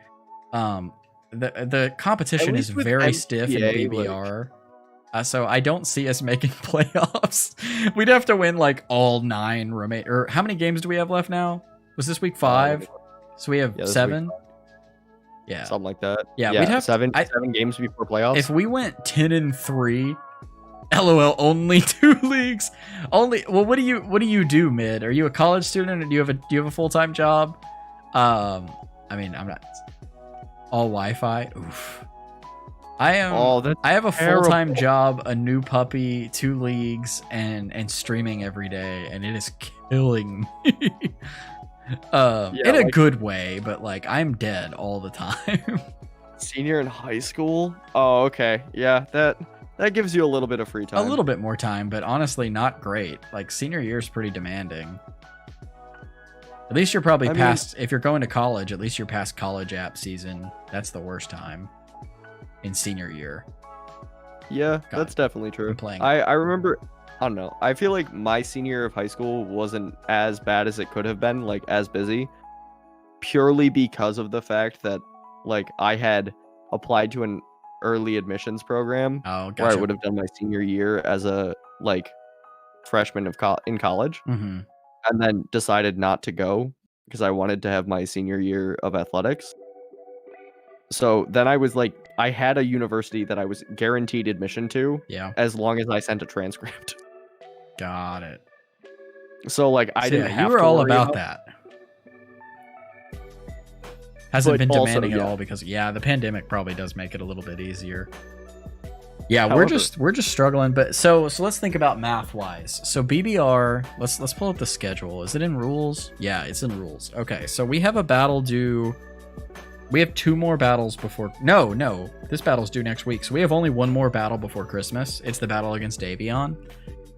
The competition is very stiff in BBR. So I don't see us making playoffs. We'd have to win like all 9 remain. Or how many games do we have left now? Was this week 5? So we have 7. Yeah, something like that. Yeah, we'd have 7 games before playoffs. If we went 10-3, LOL, only 2 leagues. Only. Well, what do you do, Mid? Are you a college student, or do you have a full-time job? I mean, I'm not. All Wi-Fi. Oof. I am. Oh, I have a full-time job, a new puppy, 2 leagues, and streaming every day, and it is killing me. In a good way, but like I'm dead all the time. Senior in high school? Oh, okay. Yeah, that gives you a little bit of free time. A little bit more time, but honestly not great. Like senior year is pretty demanding. At least you're probably past, if you're going to college, at least you're past college app season. That's the worst time in senior year. Yeah, God, that's definitely true. I'm playing. I remember, I don't know. I feel like my senior year of high school wasn't as bad as it could have been, like as busy, purely because of the fact that like I had applied to an early admissions program where I would have done my senior year as a like freshman in college, and then decided not to go because I wanted to have my senior year of athletics. So then I was like, I had a university that I was guaranteed admission to, as long as I sent a transcript. Got it. So like I didn't have to. You were all about that. Hasn't been demanding at all because the pandemic probably does make it a little bit easier. Yeah, however, we're just struggling, but so let's think about math wise. So BBR, let's pull up the schedule. Is it in rules? Yeah, it's in rules. Okay, so we have a battle due. We have 2 more battles before. No, this battle's due next week. So we have only 1 more battle before Christmas. It's the battle against Davion,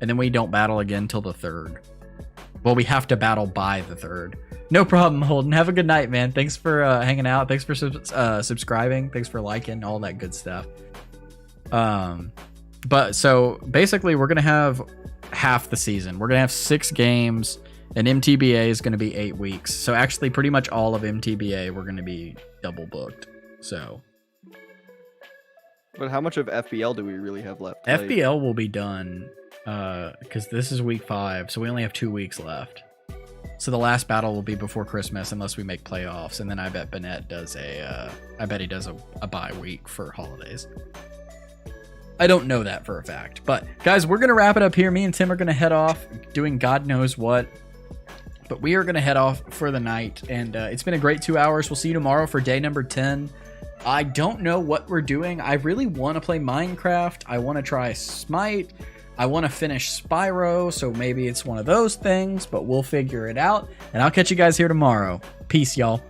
and then we don't battle again till the 3rd. Well, we have to battle by the 3rd. No problem, Holden. Have a good night, man. Thanks for hanging out. Thanks for subscribing. Thanks for liking, all that good stuff. But so basically we're going to have half the season. We're going to have 6 games, and MTBA is going to be 8 weeks. So actually pretty much all of MTBA we're going to be double booked. So. But how much of FBL do we really have left? FBL will be done because this is week 5, so we only have 2 weeks left. So the last battle will be before Christmas unless we make playoffs, and then I bet Bennett does a bye week for holidays. I don't know that for a fact, but guys, we're gonna wrap it up here. Me and Tim are gonna head off doing God knows what, but we are gonna head off for the night, and it's been a great 2 hours. We'll see you tomorrow for day number 10. I don't know what we're doing. I really want to play Minecraft. I want to try Smite. I want to finish Spyro, so maybe it's one of those things, but we'll figure it out. And I'll catch you guys here tomorrow. Peace, y'all.